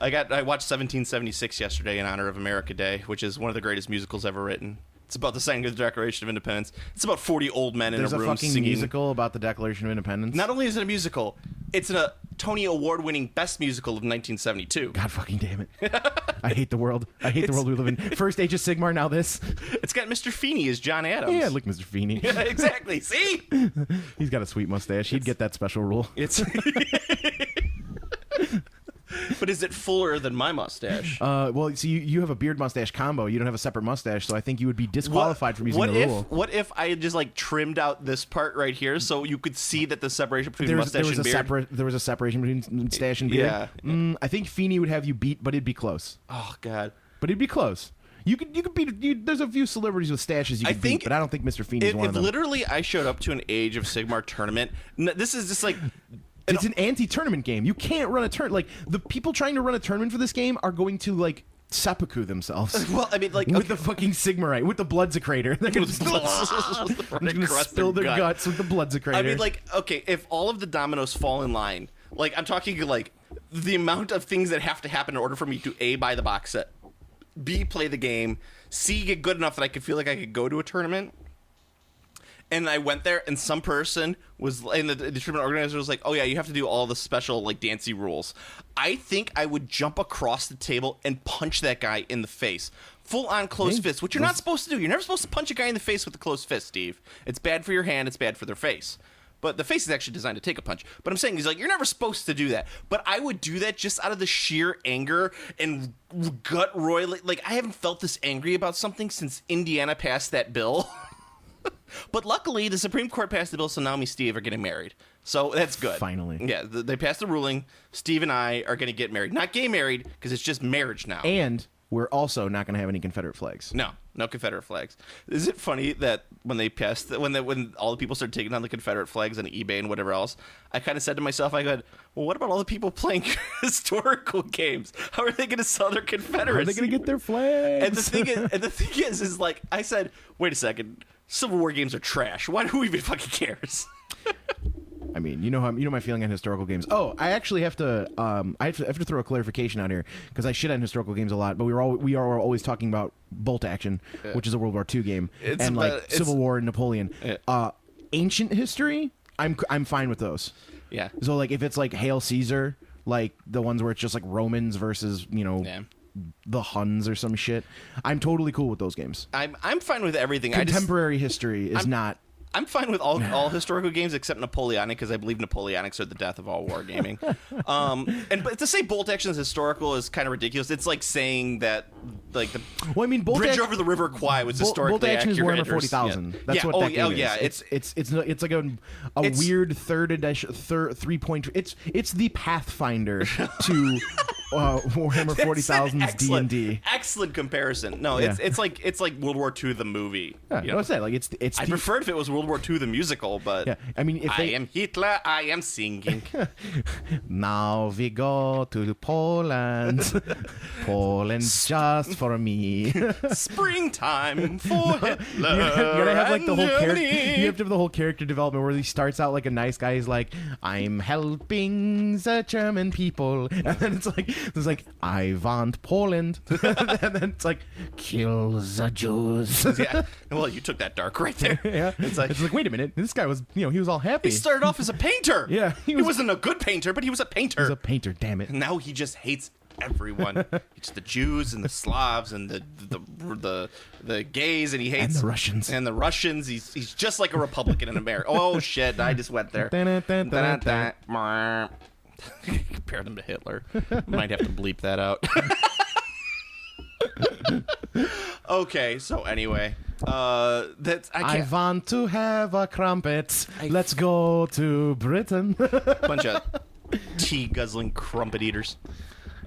I watched 1776 yesterday in honor of America Day, which is one of the greatest musicals ever written. It's about the signing of the Declaration of Independence. It's about 40 old men in a room singing. There's a fucking
musical about the Declaration of Independence.
Not only is it a musical, it's a Tony Award-winning Best Musical of 1972.
God fucking damn it! I hate the world. I hate the world we live in. First Age of Sigmar, now this.
It's got Mr. Feeney as John Adams.
Yeah, look, Mr. Feeney.
Yeah, exactly. See?
He's got a sweet mustache. He'd get that special rule.
It's. But is it fuller than my mustache?
Well, see, you have a beard mustache combo. You don't have a separate mustache, so I think you would be disqualified from using the rule.
What if I had just like trimmed out this part right here so you could see that the separation between mustache and beard?
There was a separation between mustache and beard.
Yeah.
I think Feeney would have you beat, but it'd be close.
Oh God.
But it'd be close. You could beat. There's a few celebrities with stashes you can beat, but I don't think Mr. Feeney's one of them.
If literally I showed up to an Age of Sigmar tournament, this is just like.
It's an anti-tournament game. You can't run a tournament. Like, the people trying to run a tournament for this game are going to, like, seppuku themselves.
Well, I mean, like...
With the fucking Sigmarite, with the Bloodsecrator. They're going to spill their guts with the Bloodsecrator.
I mean, like, okay, if all of the dominoes fall in line, like, I'm talking, like, the amount of things that have to happen in order for me to A, buy the box set, B, play the game, C, get good enough that I could feel like I could go to a tournament... And I went there, and some person was, and the tournament organizer was like, "Oh yeah, you have to do all the special like dancy rules." I think I would jump across the table and punch that guy in the face, full on closed fist, which you're not supposed to do. You're never supposed to punch a guy in the face with a closed fist, Steve. It's bad for your hand. It's bad for their face. But the face is actually designed to take a punch. But I'm saying, he's like, you're never supposed to do that. But I would do that just out of the sheer anger and gut royally. Like, I haven't felt this angry about something since Indiana passed that bill. But luckily, the Supreme Court passed the bill, so now me and Steve are getting married. So that's good.
Finally.
Yeah, they passed the ruling. Steve and I are going to get married. Not gay married, because it's just marriage now.
And we're also not going to have any Confederate flags.
No Confederate flags. Is it funny that when they passed, when all the people started taking down the Confederate flags on eBay and whatever else, I kind of said to myself, I go, well, what about all the people playing historical games? How are they going to sell their Confederacy?
How are they going to get their flags?
And the thing is like, I said, wait a second, Civil War games are trash. Why do we even fucking cares?
I mean, you know my feeling on historical games. Oh, I actually have to throw a clarification out here because I shit on historical games a lot, but we are always talking about Bolt Action, which is a World War II game, and Civil War and Napoleon. Ancient history, I'm fine with those.
Yeah.
So like if it's like Hail Caesar, like the ones where it's just like Romans versus the Huns or some shit, I'm totally cool with those games.
I'm fine with everything.
Contemporary history is not.
I'm fine with all historical games except Napoleonic because I believe Napoleonics are the death of all wargaming. But to say Bolt Action is historical is kind of ridiculous. It's like saying that like the Bridge over the River Kwai was historically
Bolt Action
accurate.
is Warhammer 40,000. That's what that game is. It's like a weird third edition, 3-point. It's the Pathfinder to Warhammer 40,000's D&D.
Excellent comparison. No, it's like World War II the movie.
Yeah, you know what I'm saying? Like it's.
I preferred if it was World War II the musical, but
yeah, I mean, if
I am Hitler, I am singing.
Now we go to Poland. Poland just for me.
Springtime for Hitler.
You gotta have like the whole character.
Germany.
You have to have the whole character development where he starts out like a nice guy. He's like, I'm helping the German people, and then it's like I want Poland, and then it's like kill the Jews.
Yeah. Well, you took that dark right there.
Yeah. It's like wait a minute. This guy was he was all happy.
He started off as a painter.
Yeah,
he wasn't a good painter, but he was a painter.
He was a painter. Damn it.
Now he just hates everyone. It's the Jews and the Slavs and the gays, and he hates
and the Russians.
And the Russians. He's just like a Republican in America. Oh shit! I just went there. Compare them to Hitler. Might have to bleep that out. Okay, so anyway,
I want to have a crumpet. Let's go to Britain.
Bunch of tea guzzling crumpet eaters.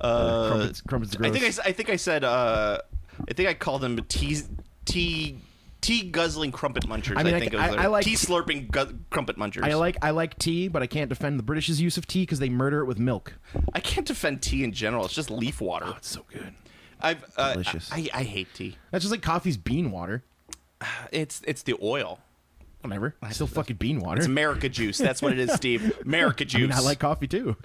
Crumpets gross.
I think I called them tea guzzling crumpet munchers.
I mean, I like
tea slurping crumpet munchers.
I like tea, but I can't defend the British's use of tea because they murder it with milk.
I can't defend tea in general. It's just leaf water.
Oh, it's so good.
Delicious. I hate tea.
That's just like coffee's bean water.
It's the oil.
Whatever. Still fucking bean water.
It's America juice. That's what it is, Steve. America juice.
I mean, I like coffee too.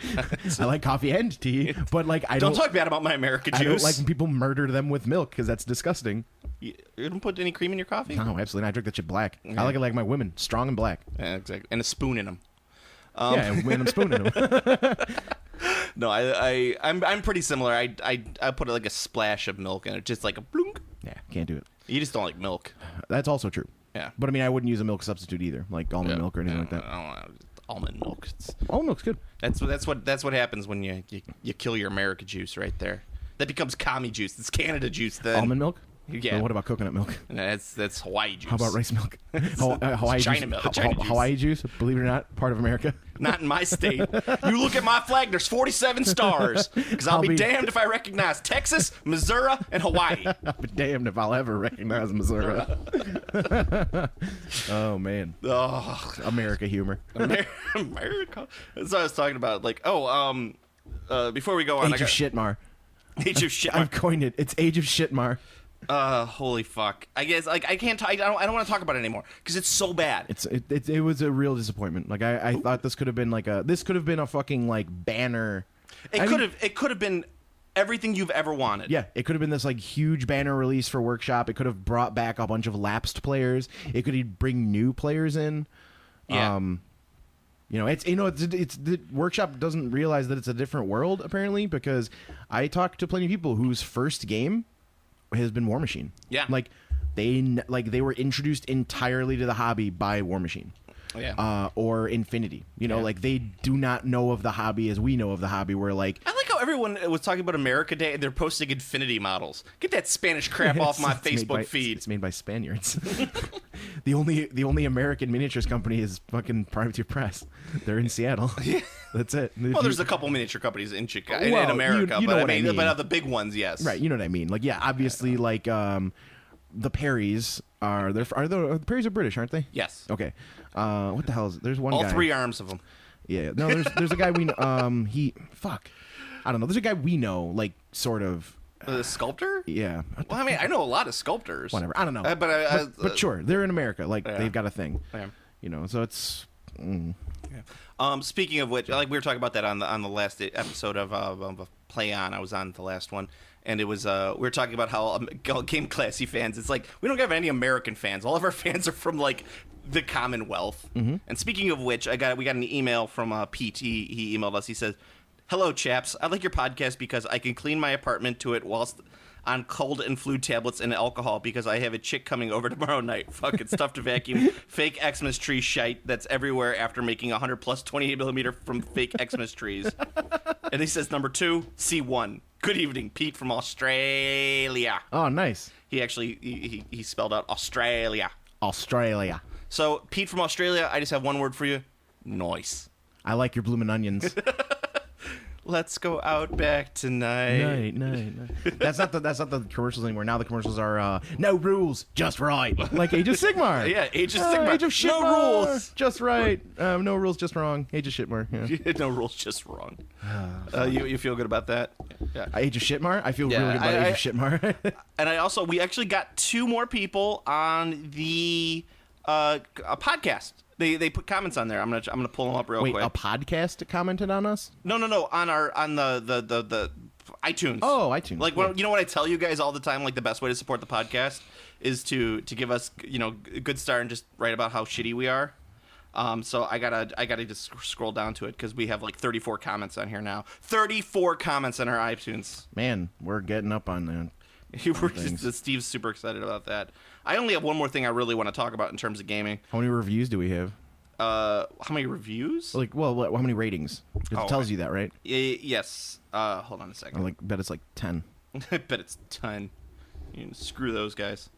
I like coffee and tea, but like I
don't talk bad about my America juice.
I don't like when people murder them with milk because that's disgusting.
You don't put any cream in your coffee?
No, absolutely not. I drink that shit black. Yeah. I like it like my women, strong and black.
Yeah, exactly. And a spoon in them.
Yeah, and I'm spooning them.
No, I'm pretty similar. I put like a splash of milk in it, just like a blunk.
Yeah, can't do it.
You just don't like milk.
That's also true.
Yeah,
but I mean, I wouldn't use a milk substitute either, like almond milk or anything like that.
I don't know. Almond milk.
Almond milk's good.
That's what happens when you kill your America juice right there. That becomes commie juice. It's Canada juice. Then
almond milk.
Yeah.
Well, what about coconut milk?
That's Hawaii juice.
How about rice milk? Hawaii
China
juice.
milk. China juice.
Hawaii juice. Believe it or not, part of America.
Not in my state. You look at my flag. There's 47 stars. Because I'll be damned if I recognize Texas, Missouri, and Hawaii.
I'll be damned if I'll ever recognize Missouri. Oh man.
Oh,
America humor.
America. That's what I was talking about. Like, before we go on,
Age of Shitmar.
Age of Shitmar.
I've coined it. It's Age of Shitmar.
Holy fuck! I guess like I can't. I don't want to talk about it anymore because it's so bad.
It was a real disappointment. Like I thought this could have been a fucking like banner.
It could have been everything you've ever wanted.
Yeah, it could have been this like huge banner release for Workshop. It could have brought back a bunch of lapsed players. It could bring new players in.
Yeah.
It's the Workshop doesn't realize that it's a different world apparently because I talked to plenty of people whose first game has been War Machine.
Yeah.
Like they were introduced entirely to the hobby by War Machine.
Yeah.
Or Infinity. Like they do not know of the hobby as we know of the hobby. Where like
I like how everyone was talking about America Day and they're posting Infinity models. Get that Spanish crap off my Facebook feed.
It's made by Spaniards. the only American miniatures company is fucking Privateer Press. They're in Seattle. That's it.
Well, there's a couple miniature companies in Chicago, in
Well,
America,
you know
but
what I mean.
but of the big ones, yes.
Right, you know what I mean. Like, yeah, obviously, like the Perrys the Perrys are British, aren't they?
Yes.
Okay. What the hell is? There's one
All
guy.
3 arms of them.
Yeah. No, there's a guy we I don't know. There's a guy we know, like, sort of.
The sculptor?
Yeah.
Well, I mean, I know a lot of sculptors.
Whatever. I don't know.
But
sure, they're in America. Like,
Yeah.
they've got a thing.
Yeah.
You know, so it's.
Speaking of which, like we were talking about that on the last episode of Play On. I was on the last one, and it was we were talking about how Game Classy fans. It's like we don't have any American fans. All of our fans are from like the Commonwealth. Mm-hmm. And speaking of which, we got an email from Pete. He emailed us. He says, "Hello, chaps. I like your podcast because I can clean my apartment to it whilst on cold and flu tablets and alcohol because I have a chick coming over tomorrow night. Fuck, it's tough to vacuum fake Xmas tree shite that's everywhere after making 100 plus 28mm from fake Xmas trees." And he says, number 2, C1. Good evening, Pete from Australia.
Oh, nice.
He actually, he spelled out Australia.
Australia.
So, Pete from Australia, I just have one word for you. Nice.
I like your bloomin' onions.
Let's go out back tonight.
Night. That's not the commercials anymore. Now the commercials are no rules, just right. Like Age of Sigmar.
Yeah, Age of Sigmar.
Age of Shitmar.
No rules.
Just right. No rules, just wrong. Age of Shitmar. Yeah.
No rules, just wrong. You feel good about that? Yeah.
Age of Shitmar? I feel
Yeah,
really good about Age of Shitmar.
And we actually got 2 more people on the a podcast. They put comments on there. I'm gonna pull them up real
Wait,
quick.
a podcast commented on us?
No, on the iTunes.
Oh, iTunes.
Like, you know what I tell you guys all the time? Like, the best way to support the podcast is to give us, a good start and just write about how shitty we are. So I gotta just scroll down to it because we have like 34 comments on here now. 34 comments on our iTunes.
Man, we're getting up on that.
Steve's super excited about that. I only have one more thing I really want to talk about in terms of gaming.
How many reviews do we have?
How many reviews?
Like, well, how many ratings? 'Cause it tells you that, right?
Yes. Hold on a
I
second.
bet it's like 10.
I bet it's 10. You can screw those guys.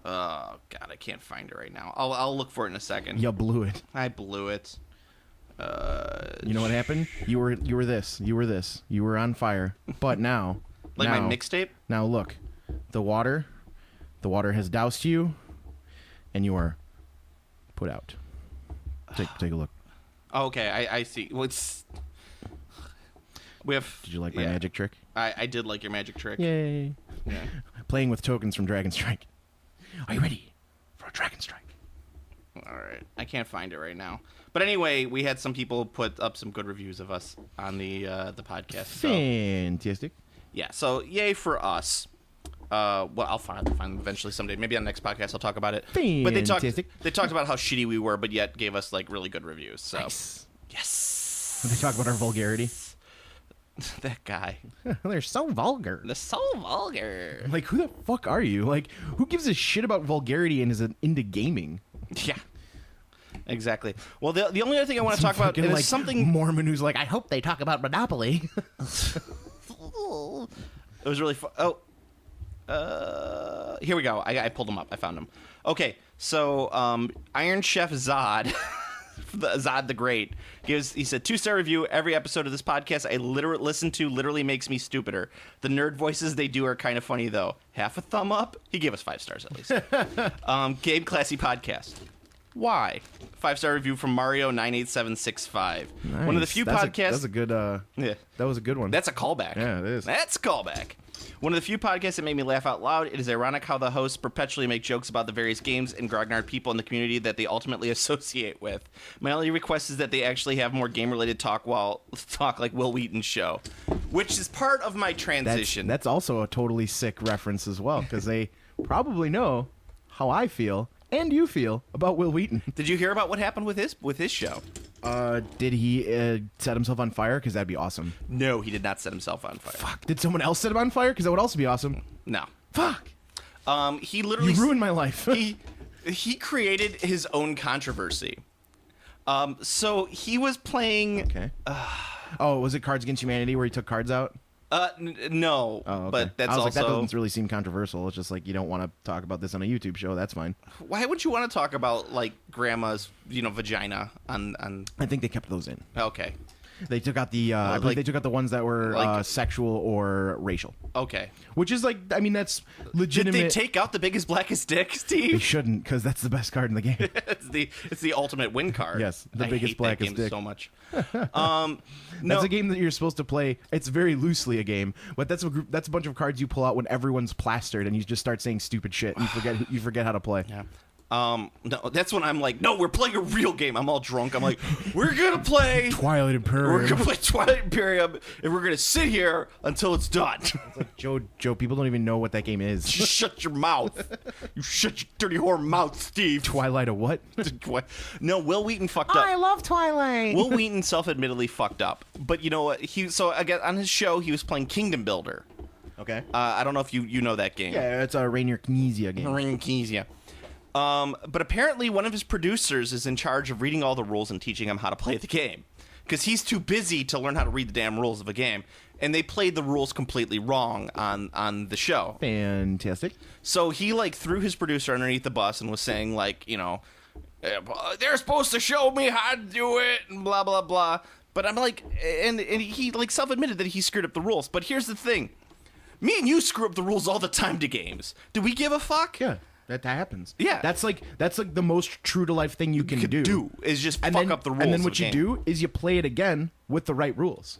Oh God, I can't find it right now. I'll look for it in a second.
You blew it.
I blew it.
You know what happened? You were this. You were this. You were on fire. But now,
Like
now,
my mixtape.
Now look, the water has doused you, and you are put out. Take a look.
Oh, okay, I see. Well, we have.
Did you like my magic trick?
I did like your magic trick.
Yay!
Yeah.
Playing with tokens from Dragon Strike. Are you ready for a Dragon Strike?
All right, I can't find it right now. But anyway, we had some people put up some good reviews of us on the podcast. So,
Fantastic.
yeah, so yay for us. Well, I'll find them eventually someday. Maybe on the next podcast I'll talk about it. But they talked about how shitty we were, but yet gave us like really good reviews. So
Nice.
yes,
They talk about our vulgarity.
that guy.
They're so vulgar.
They're so vulgar.
Like, who the fuck are you? Like, who gives a shit about vulgarity and is into gaming?
Yeah. Exactly. Well, the only other thing I want to talk about is
like
something.
Mormon who's like, I hope they talk about Monopoly.
It was really fun. Oh, here we go. I pulled them up. I found them. Okay, so Iron Chef Zod, Zod the Great, he said 2-star review. Every episode of this podcast I listen to literally makes me stupider. The nerd voices they do are kind of funny though. Half a thumb up. He gave us 5 stars at least. Game Classy podcast. Why? 5-star review from Mario 98765.
Nice.
One of the few podcasts.
That's a good.
Yeah.
That was a good one.
That's a callback.
Yeah, it is.
That's a callback. One of the few podcasts that made me laugh out loud. It is ironic how the hosts perpetually make jokes about the various games and grognard people in the community that they ultimately associate with. My only request is that they actually have more game-related talk like Will Wheaton's show, which is part of my transition.
That's also a totally sick reference as well, because they probably know how I feel and you feel about Will Wheaton.
Did you hear about what happened with his show?
Did he set himself on fire? Because that'd be awesome.
No, he did not set himself on fire.
Fuck. Did someone else set him on fire? Because that would also be awesome.
No.
Fuck.
He literally
You ruined my life.
he created his own controversy. So he was playing.
Okay. Was it Cards Against Humanity where he took cards out?
No,
Oh, okay.
but that's
I was like, that
also
doesn't really seem controversial. It's just like you don't want to talk about this on a YouTube show. That's fine.
why would you want to talk about like grandma's vagina on
I think they kept those in.
okay.
They took out the I believe
like-
they took out the ones that were
like-
sexual or racial,
Okay.
which is like, I mean, that's
Did
legitimate.
they take out the biggest blackest dick,
They
Steve?
shouldn't, because that's the best card in the game.
it's the ultimate win card.
Yes, the
I
biggest
hate
blackest
that game
dick.
so much.
That's
No,
a game that you're supposed to play. It's very loosely a game, but that's a bunch of cards you pull out when everyone's plastered and you just start saying stupid shit. And you forget how to play.
Yeah. No, that's when I'm like, no, we're playing a real game. I'm all drunk. I'm like, we're gonna play.
Twilight Imperium.
We're gonna play Twilight Imperium, and we're gonna sit here until it's done.
Joe, people don't even know what that game is.
Shut your mouth. You shut your dirty whore mouth, Steve.
Twilight of what?
No, Will Wheaton fucked up.
love Twilight.
Will Wheaton self-admittedly fucked up, but you know what? So again on his show he was playing Kingdom Builder.
Okay.
I don't know if you know that game.
Yeah, it's a Rainier Knizia game.
Ring keys, yeah. But apparently one of his producers is in charge of reading all the rules and teaching him how to play the game. Because he's too busy to learn how to read the damn rules of a game. And they played the rules completely wrong on the show.
Fantastic.
So he, like, threw his producer underneath the bus and was saying, like, they're supposed to show me how to do it, and blah, blah, blah. But I'm like, and he, like, self-admitted that he screwed up the rules. But here's the thing. Me and you screw up the rules all the time to games. Do we give a fuck?
Yeah, that happens.
Yeah.
That's like the most true to life thing you can do.
Is just
And
fuck
then,
up the rules.
and then
of
what
a
you
game.
do is you play it again with the right rules.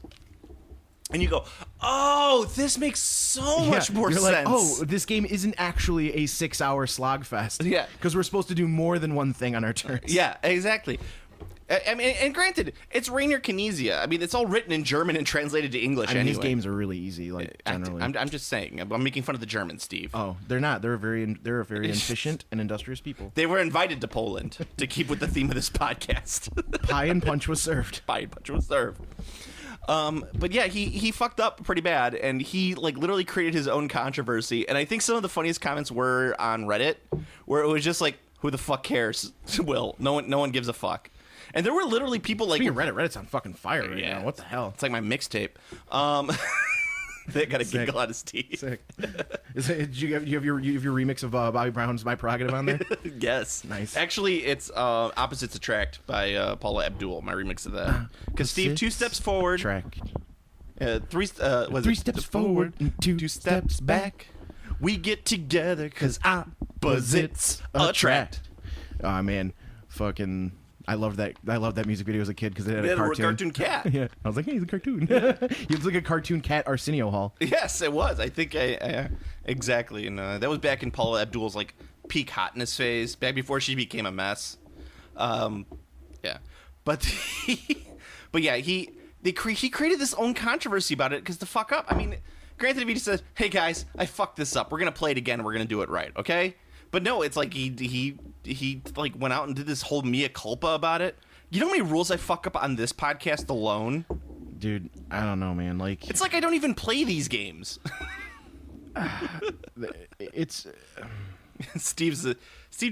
And you go, oh, this makes so much more
You're
sense.
like, oh, this game isn't actually a 6-hour slog fest.
Yeah.
Because we're supposed to do more than one thing on our turns.
Yeah, exactly. I mean, and granted, it's Rainier Knizia. I mean, it's all written in German and translated to English
I mean,
anyway.
these games are really easy, like, generally.
I'm just saying. I'm making fun of the Germans, Steve.
Oh, they're not. They're a very efficient and industrious people.
They were invited to Poland to keep with the theme of this podcast.
Pie and punch was served.
Pie and punch was served. But yeah, he fucked up pretty bad, and he like literally created his own controversy. And I think some of the funniest comments were on Reddit, where it was just like, "Who the fuck cares?" Will no one gives a fuck. And there were literally people like
Speaking of Reddit's on fucking fire right now. What the hell?
It's like my mixtape. They got a giggle out of Steve.
Sick. Is it, did you have your remix of Bobby Brown's "My Prerogative" on there?
Yes.
Nice.
Actually, it's Opposites Attract by Paula Abdul, my remix of that. Because Steve, 2 steps forward,
Track.
three
Steps forward and two steps back.
We get together because opposites attract.
Oh man, fucking! I loved that music video as a kid because it had
They
a
had a
cartoon.
cartoon cat.
Yeah, I was like, hey, he's a cartoon. He was like a cartoon cat, Arsenio Hall.
Yes, it was. I think I exactly, and that was back in Paula Abdul's like peak hotness phase, back before she became a mess. Yeah, but he created this own controversy about it because the fuck up. I mean, granted, if he just says, "Hey guys, I fucked this up. We're gonna play it again. We're gonna do it right." Okay. But no, it's like he like went out and did this whole mea culpa about it. You know how many rules I fuck up on this podcast alone?
Dude, I don't know, man. Like,
It's like I don't even play these games.
it's.
Steve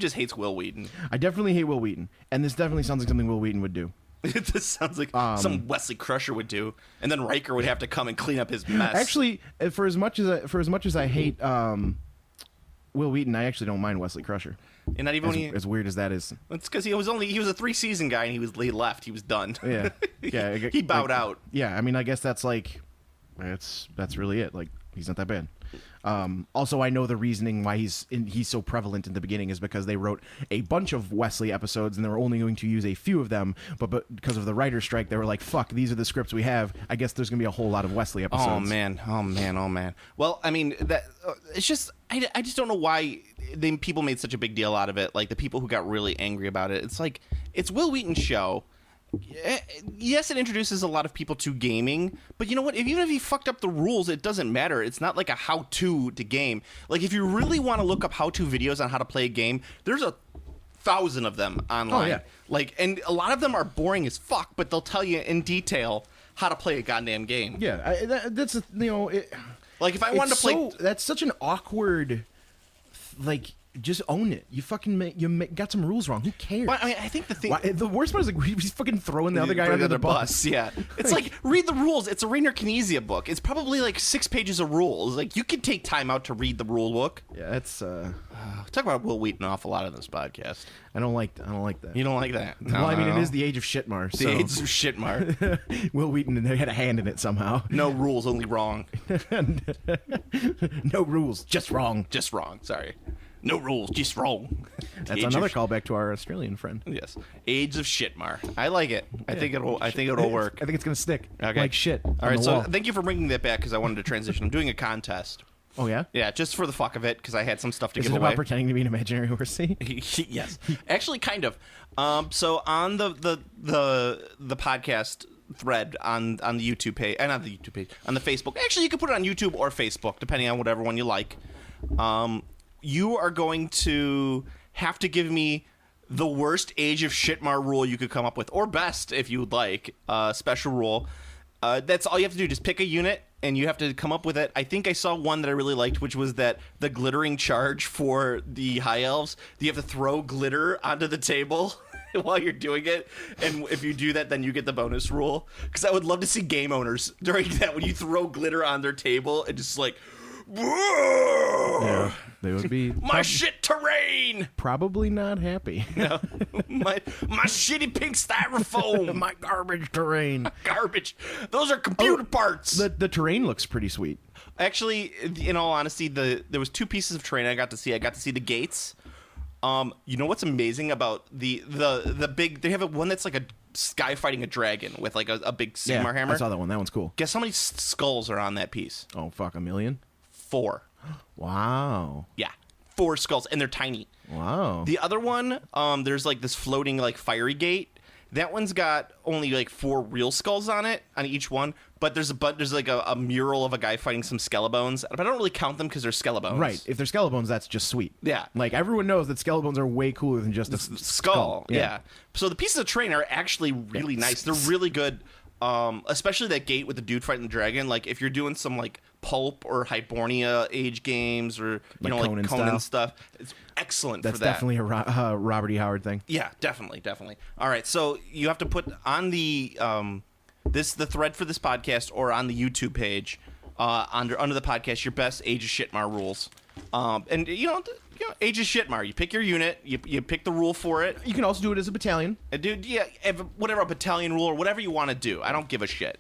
just hates Will Wheaton.
I definitely hate Will Wheaton, and this definitely sounds like something Will Wheaton would do.
It just sounds like some Wesley Crusher would do, and then Riker would have to come and clean up his mess.
Actually, for as much as I hate Will Wheaton, I actually don't mind Wesley Crusher.
and not even when he.
As weird as that is.
It's because he was a 3-season guy, and he left. He was done.
Yeah, yeah.
He bowed out.
Yeah, I mean, I guess that's really it. Like, he's not that bad. Also, I know the reasoning why he's so prevalent in the beginning is because they wrote a bunch of Wesley episodes and they were only going to use a few of them, but because of the writer's strike, they were like, "Fuck, these are the scripts we have. I guess there's gonna be a whole lot of Wesley episodes."
Oh man. Well, I mean, that it's just I just don't know why people made such a big deal out of it. Like the people who got really angry about it. It's like it's Will Wheaton's show. Yes, it introduces a lot of people to gaming, but you know what? Even if he fucked up the rules, it doesn't matter. It's not like a how-to to game. Like, if you really want to look up how-to videos on how to play a game, there's 1,000 of them online.
Oh, yeah.
Like, and a lot of them are boring as fuck, but they'll tell you in detail how to play a goddamn game.
Yeah, that's
Like, if I wanted to play...
that's such an awkward, like, just own it. You fucking got some rules wrong. Who cares?
Well, I mean, I think the thing.
The worst part is like he's fucking throwing the other guy under the bus.
Yeah, it's like read the rules. It's a Rainer Knizia book. It's probably like 6 pages of rules. Like you could take time out to read the rule book.
Yeah, that's.
Talk about Will Wheaton an awful lot in this podcast.
I don't like that.
You don't like that? No,
well, I mean,
no.
it is the age of Shitmar.
The
So
age of Shitmar.
Will Wheaton they had a hand in it somehow.
No rules, only wrong.
No rules, just wrong.
Just wrong. Sorry. No rules, just wrong.
That's another callback to our Australian friend.
Yes. Age of Shitmar. I like it. I think it'll work.
I think it's gonna stick.
Okay.
Like shit.
All
on
right.
the
So
wall.
thank you for bringing that back because I wanted to transition. I'm doing a contest.
Oh yeah.
Yeah, just for the fuck of it because I had some stuff to
Is
give
it
away.
about pretending to be an imaginary horsey?
Yes, actually, kind of. So on the podcast thread on the YouTube page, and not the YouTube page, on the Facebook. Actually, you can put it on YouTube or Facebook, depending on whatever one you like. You are going to have to give me the worst Age of Shitmar rule you could come up with, or best if you would like. Special rule. That's all you have to do. Just pick a unit, and you have to come up with it. I think I saw one that I really liked, which was that the glittering charge for the High Elves. You have to throw glitter onto the table while you're doing it, and if you do that, then you get the bonus rule. Because I would love to see game owners during that when you throw glitter on their table and just like,
Yeah, they would be
my shit terrain.
probably not happy.
No, my shitty pink styrofoam.
My garbage terrain.
Garbage. Those are computer parts.
The terrain looks pretty sweet.
Actually, in all honesty, there was 2 pieces of terrain I got to see. I got to see the gates. You know what's amazing about the big? They have one that's like a guy fighting a dragon with like a big Sigmar hammer.
I saw that one. That one's cool.
Guess how many skulls are on that piece?
Oh fuck, 1 million.
4.
Wow.
Yeah, 4 skulls, and they're tiny.
Wow.
The other one, there's like this floating like fiery gate. That one's got only like 4 real skulls on it, on each one. But there's like a mural of a guy fighting some Skelebones. But I don't really count them because they're Skelebones.
Right. If they're Skelebones, that's just sweet.
Yeah.
Like everyone knows that Skelebones are way cooler than just a
skull. Yeah. So the pieces of terrain are actually really nice. They're really good. Especially that gate with the dude fighting the dragon. Like if you're doing some like Pulp or Hibernia age games or
Like
Conan
style.
stuff, it's excellent
That's
for that.
definitely a Robert E. Howard thing.
Yeah, definitely. All right, so you have to put on the the thread for this podcast or on the YouTube page under the podcast your best Age of Shitmar rules. And Age of Shitmar. You pick your unit, you pick the rule for it.
You can also do it as a battalion.
Dude, yeah, whatever, a battalion rule or whatever you want to do. I don't give a shit.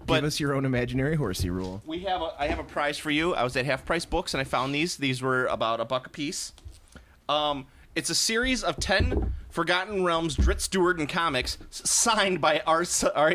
But
Give us your own imaginary horsey rule.
I have a prize for you. I was at Half Price Books and I found these. These were about $1 a piece. It's a series of 10 Forgotten Realms Dritz Stewart and comics signed by R.A.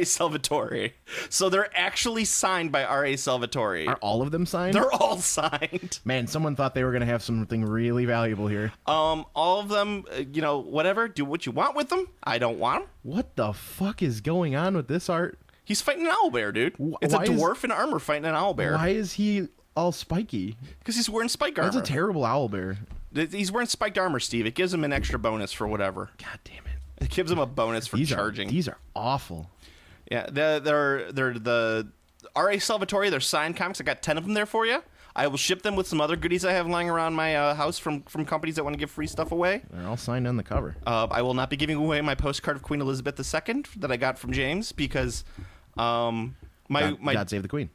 Salvatore. So they're actually signed by R.A. Salvatore.
Are all of them signed?
They're all signed.
Man, someone thought they were going to have something really valuable here.
All of them, whatever. Do what you want with them. I don't want them.
What the fuck is going on with this art?
He's fighting an owlbear, dude. It's a
why is-
dwarf in armor fighting an owlbear.
Why is he all spiky?
Because he's wearing spike armor.
That's a terrible owlbear.
He's wearing spiked armor, Steve. It gives him an extra bonus for whatever.
God damn it.
It gives him a bonus for charging.
These are awful.
Yeah, they're the R.A. Salvatore. They're signed comics. I got 10 of them there for you. I will ship them with some other goodies I have lying around my house from companies that want to give free stuff away.
They're all signed on the cover.
I will not be giving away my postcard of Queen Elizabeth II that I got from James because
God save the queen.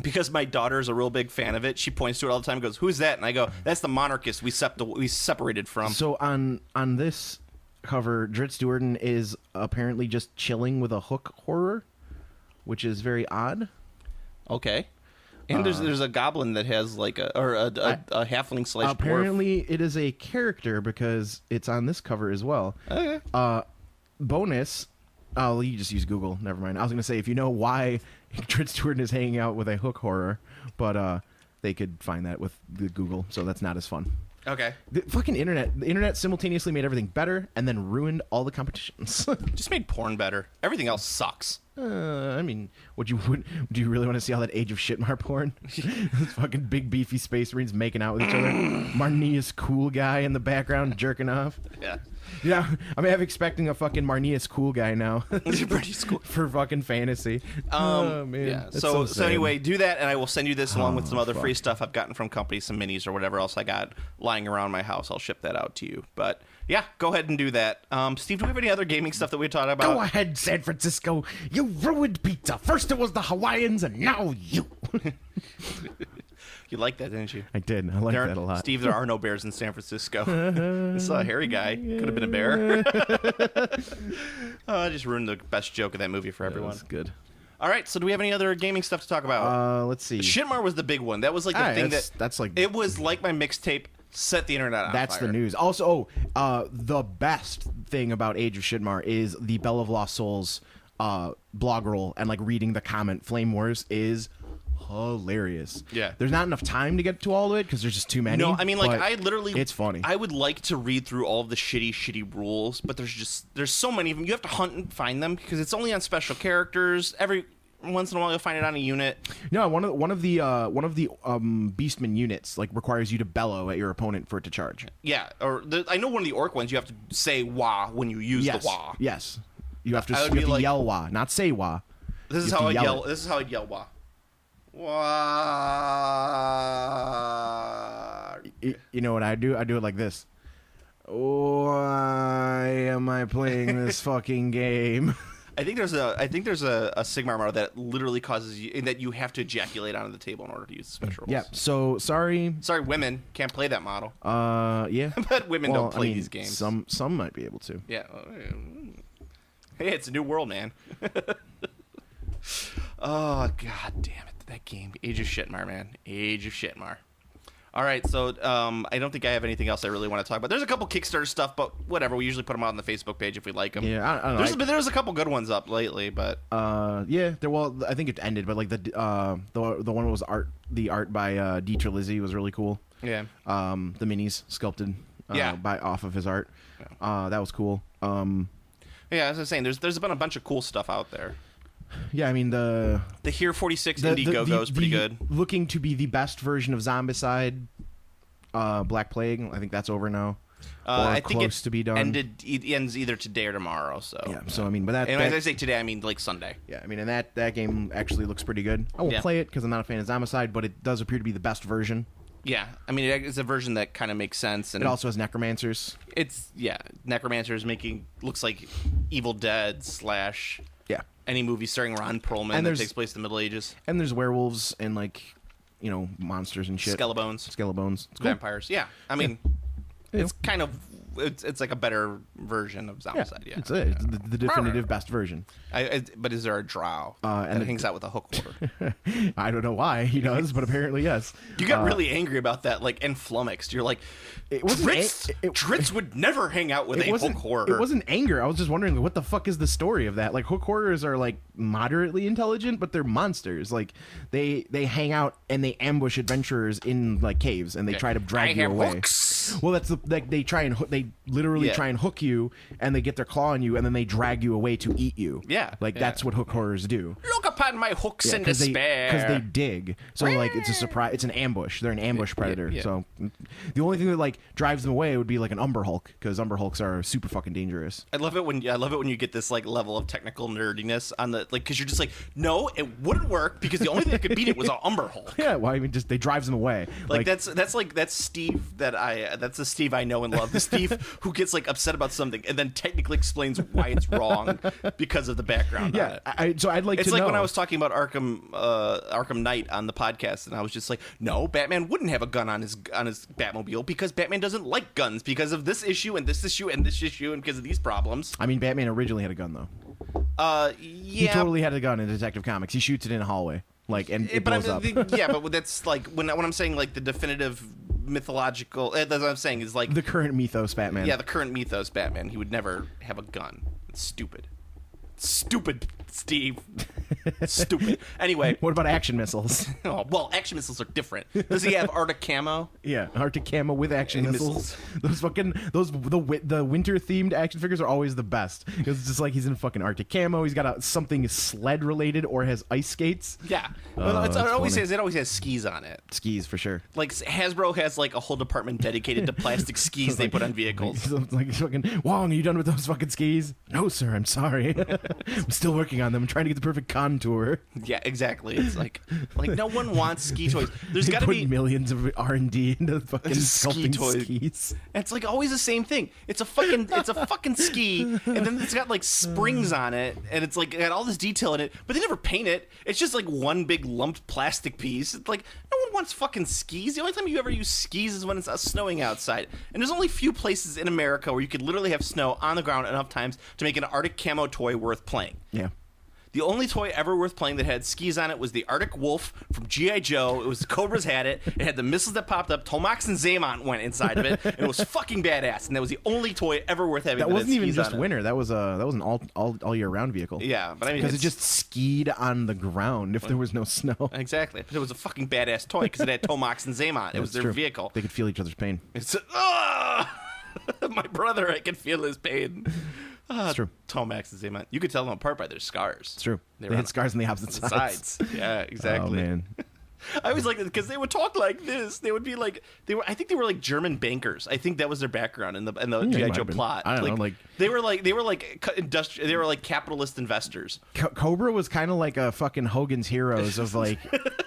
because my daughter is a real big fan of it. She points to it all the time and goes, "Who's that?" And I go, "That's the monarchist we separated from."
So on this cover, Dritz Stewart is apparently just chilling with a hook horror, which is very odd.
Okay. And there's a goblin that has like a halfling / dwarf.
Apparently, it is a character because it's on this cover as well.
Okay.
Bonus. Oh, you just use Google. Never mind. I was going to say, if you know why Dritz Stewart is hanging out with a hook horror, but they could find that with the Google, so that's not as fun.
Okay.
The internet simultaneously made everything better and then ruined all the competitions.
Just made porn better. Everything else sucks.
I mean, would you really want to see all that Age of Shitmar porn? Those fucking big beefy space marines making out with each other. Marnius cool guy in the background jerking off.
Yeah.
Yeah, I'm expecting a fucking Marnius cool guy now.
Pretty cool.
For fucking fantasy. Oh man.
Yeah.
That's
So
sad.
anyway, do that, and I will send you this along with some other
fuck.
free stuff I've gotten from companies, some minis or whatever else I got lying around my house. I'll ship that out to you. But yeah, go ahead and do that. Steve, do we have any other gaming stuff that we talked about?
Go ahead, San Francisco. You ruined pizza. First it was the Hawaiians, and now you.
You liked that, didn't you?
I did. I like that a lot.
Steve, there are no bears in San Francisco. This a hairy guy. Could have been a bear. I just ruined the best joke of that movie for everyone.
That's good.
All right, so do we have any other gaming stuff to talk about?
Let's see.
Shitmar was the big one. That was like the thing
that's like
it was like my mixtape set the internet on
that's
fire.
the news. Also, the best thing about Age of Shitmar is the Bell of Lost Souls blog roll and like reading the comment Flame Wars is hilarious.
Yeah.
There's not enough time to get to all of it because there's just too many.
No, I mean, like,
but
I literally...
it's funny.
I would like to read through all of the shitty rules, but there's so many of them. You have to hunt and find them because it's only on special characters. Every once in a while, you'll find it on a unit.
No, one of the Beastman units like requires you to bellow at your opponent for it to charge.
Yeah, or I know one of the orc ones, you have to say wah when you use
Yes.
the wah.
Yes. You have to,
I would be like-
yell wah, not say wah.
This is
You have
how
to
I'd
yell
yell.
it.
This is how I'd yell wah. Wah.
You know what I do? I do it like this. Why am I playing this fucking game?
I think there's a Sigmar model that literally causes you that you have to ejaculate onto the table in order to use the special rules.
Yeah. So sorry.
Sorry, women can't play that model.
Yeah.
But women
Well,
don't play
I mean,
these games.
Some might be able to.
Yeah. Hey, it's a new world, man. Oh, god damn it. That game. Age of Shitmar, man. Age of Shitmar. All right, so I don't think I have anything else I really want to talk about. There's a couple Kickstarter stuff, but whatever. We usually put them out on the Facebook page if we like them.
Yeah, I don't know.
There's a couple good ones up lately, but
Yeah. Well, I think it ended, but like the one was the art by Dieter Lizzie was really cool.
yeah.
The minis sculpted.
Yeah.
Off of his art. That was cool.
Yeah, as I was saying, there's been a bunch of cool stuff out there.
Yeah, I mean the
Here 46 Indiegogo is pretty good.
Looking to be the best version of Zombicide, Black Plague. I think that's over now. Or
I think
close
it
to be done.
it ends either today or tomorrow. So
Yeah. So I mean, but
and as I say today, I mean like Sunday.
yeah, I mean, and that game actually looks pretty good. I won't
Yeah.
play it because I'm not a fan of Zombicide, but it does appear to be the best version.
Yeah, I mean it's a version that kind of makes sense, and
It also has necromancers.
it's Necromancers looks like Evil Dead /
Yeah,
any movie starring Ron Perlman
And
that
there's-
takes place in the Middle Ages.
and there's werewolves and like, monsters and shit.
Skelebones,
Skelebones. It's cool.
vampires. Yeah, I mean it's kind of it's like a better version of Zombicide. Yeah,
It's the definitive best version.
But is there a drow
and
that
the-
hangs out with a hook holder?
I don't know why he does, but apparently yes.
You got really angry about that, like, and flummoxed. You're like,
It wasn't
Dritz would never hang out with a hook horror.
It wasn't anger. I was just wondering, like, what the fuck is the story of that? Like, hook horrors are like moderately intelligent, but they're monsters. Like, they hang out and they ambush adventurers in like caves, and they try to drag you away.
Hooks.
Well, that's like they try and they literally
Yeah.
try and hook you, and they get their claw on you, and then they drag you away to eat you.
Yeah,
like
yeah.
that's what hook horrors do.
Look upon my hooks in despair.
Because they dig. So like it's a surprise. It's an ambush. They're an ambush predator.
yeah.
So the only thing that like drives them away would be like an Umber Hulk, because Umber Hulks are super fucking dangerous.
I love it when you get this like level of technical nerdiness on the like because you're just like no, it wouldn't work because the only thing that could beat it was an Umber Hulk.
Yeah, well, I mean, just they drives them away.
Like that's Steve that's the Steve I know and love. The Steve who gets like upset about something and then technically explains why it's wrong because of the background. on
Yeah,
it.
so I'd like
It's
to
like
know.
when I was talking about Arkham Knight on the podcast, and I was just like, no, Batman wouldn't have a gun on his Batmobile because Batman doesn't like guns because of this issue and this issue and this issue and because of these problems.
I mean, Batman originally had a gun though.
Yeah,
He totally had a gun in Detective Comics. He shoots it in a hallway, like, and it
but
blows up.
yeah, but that's like when I'm saying like the definitive mythological. That's what I'm saying is like
The current mythos Batman.
yeah, the current mythos Batman. He would never have a gun. It's stupid. Stupid Steve. Stupid. Anyway.
What about action missiles?
Oh, well, action missiles are different. Does he have Arctic camo?
Yeah, Arctic camo with action
And
missiles. Those fucking the winter themed action figures are always the best. It's just like he's in fucking Arctic camo. He's got something sled related or has ice skates.
Yeah. Well, it always
funny.
has skis on it.
Skis for sure.
Like Hasbro has like a whole department dedicated to plastic skis they put on vehicles.
Like fucking Wong, are you done with those fucking skis? No, sir. I'm sorry. I'm still working on them. I'm trying to get the perfect contour.
Yeah, exactly. It's like no one wants ski toys. There's
They
got to
put
be
millions of R&D into fucking
Ski
sculpting
toys.
skis.
And it's like always the same thing. It's a fucking ski, and then it's got like springs on it, and it's like got all this detail in it, but they never paint it. It's just like one big lumped plastic piece. It's like no one wants fucking skis. The only time you ever use skis is when it's snowing outside. And there's only few places in America where you could literally have snow on the ground enough times to make an Arctic camo toy worth playing.
Yeah.
The only toy ever worth playing that had skis on it was the Arctic Wolf from G.I. Joe. It was the Cobras had it. It had the missiles that popped up. Tomax and Xamot went inside of it. And it was fucking badass. And that was the only toy ever worth having.
That wasn't
had
even
skis
just
on it.
winter. That was an all year round vehicle.
Yeah, but I mean,
Because it
it's-
just skied on the ground if there was no snow.
exactly. But it was a fucking badass toy because it had Tomax and Xamot. It was
That's
their
true.
vehicle.
They could feel each other's pain.
It's my brother. I can feel his pain.
It's true.
Tomax and Xamot. You could tell them apart by their scars.
It's true.
They
They
were
had
on
scars on the opposite
the
sides.
Yeah, exactly.
Oh man.
I always liked it because they would talk like this. They would be like I think they were like German bankers. I think that was their background in the
it
GI
might
Joe
have been.
plot.
I don't know, like-
they were like they were like capitalist investors.
Cobra was kind of like a fucking Hogan's Heroes of like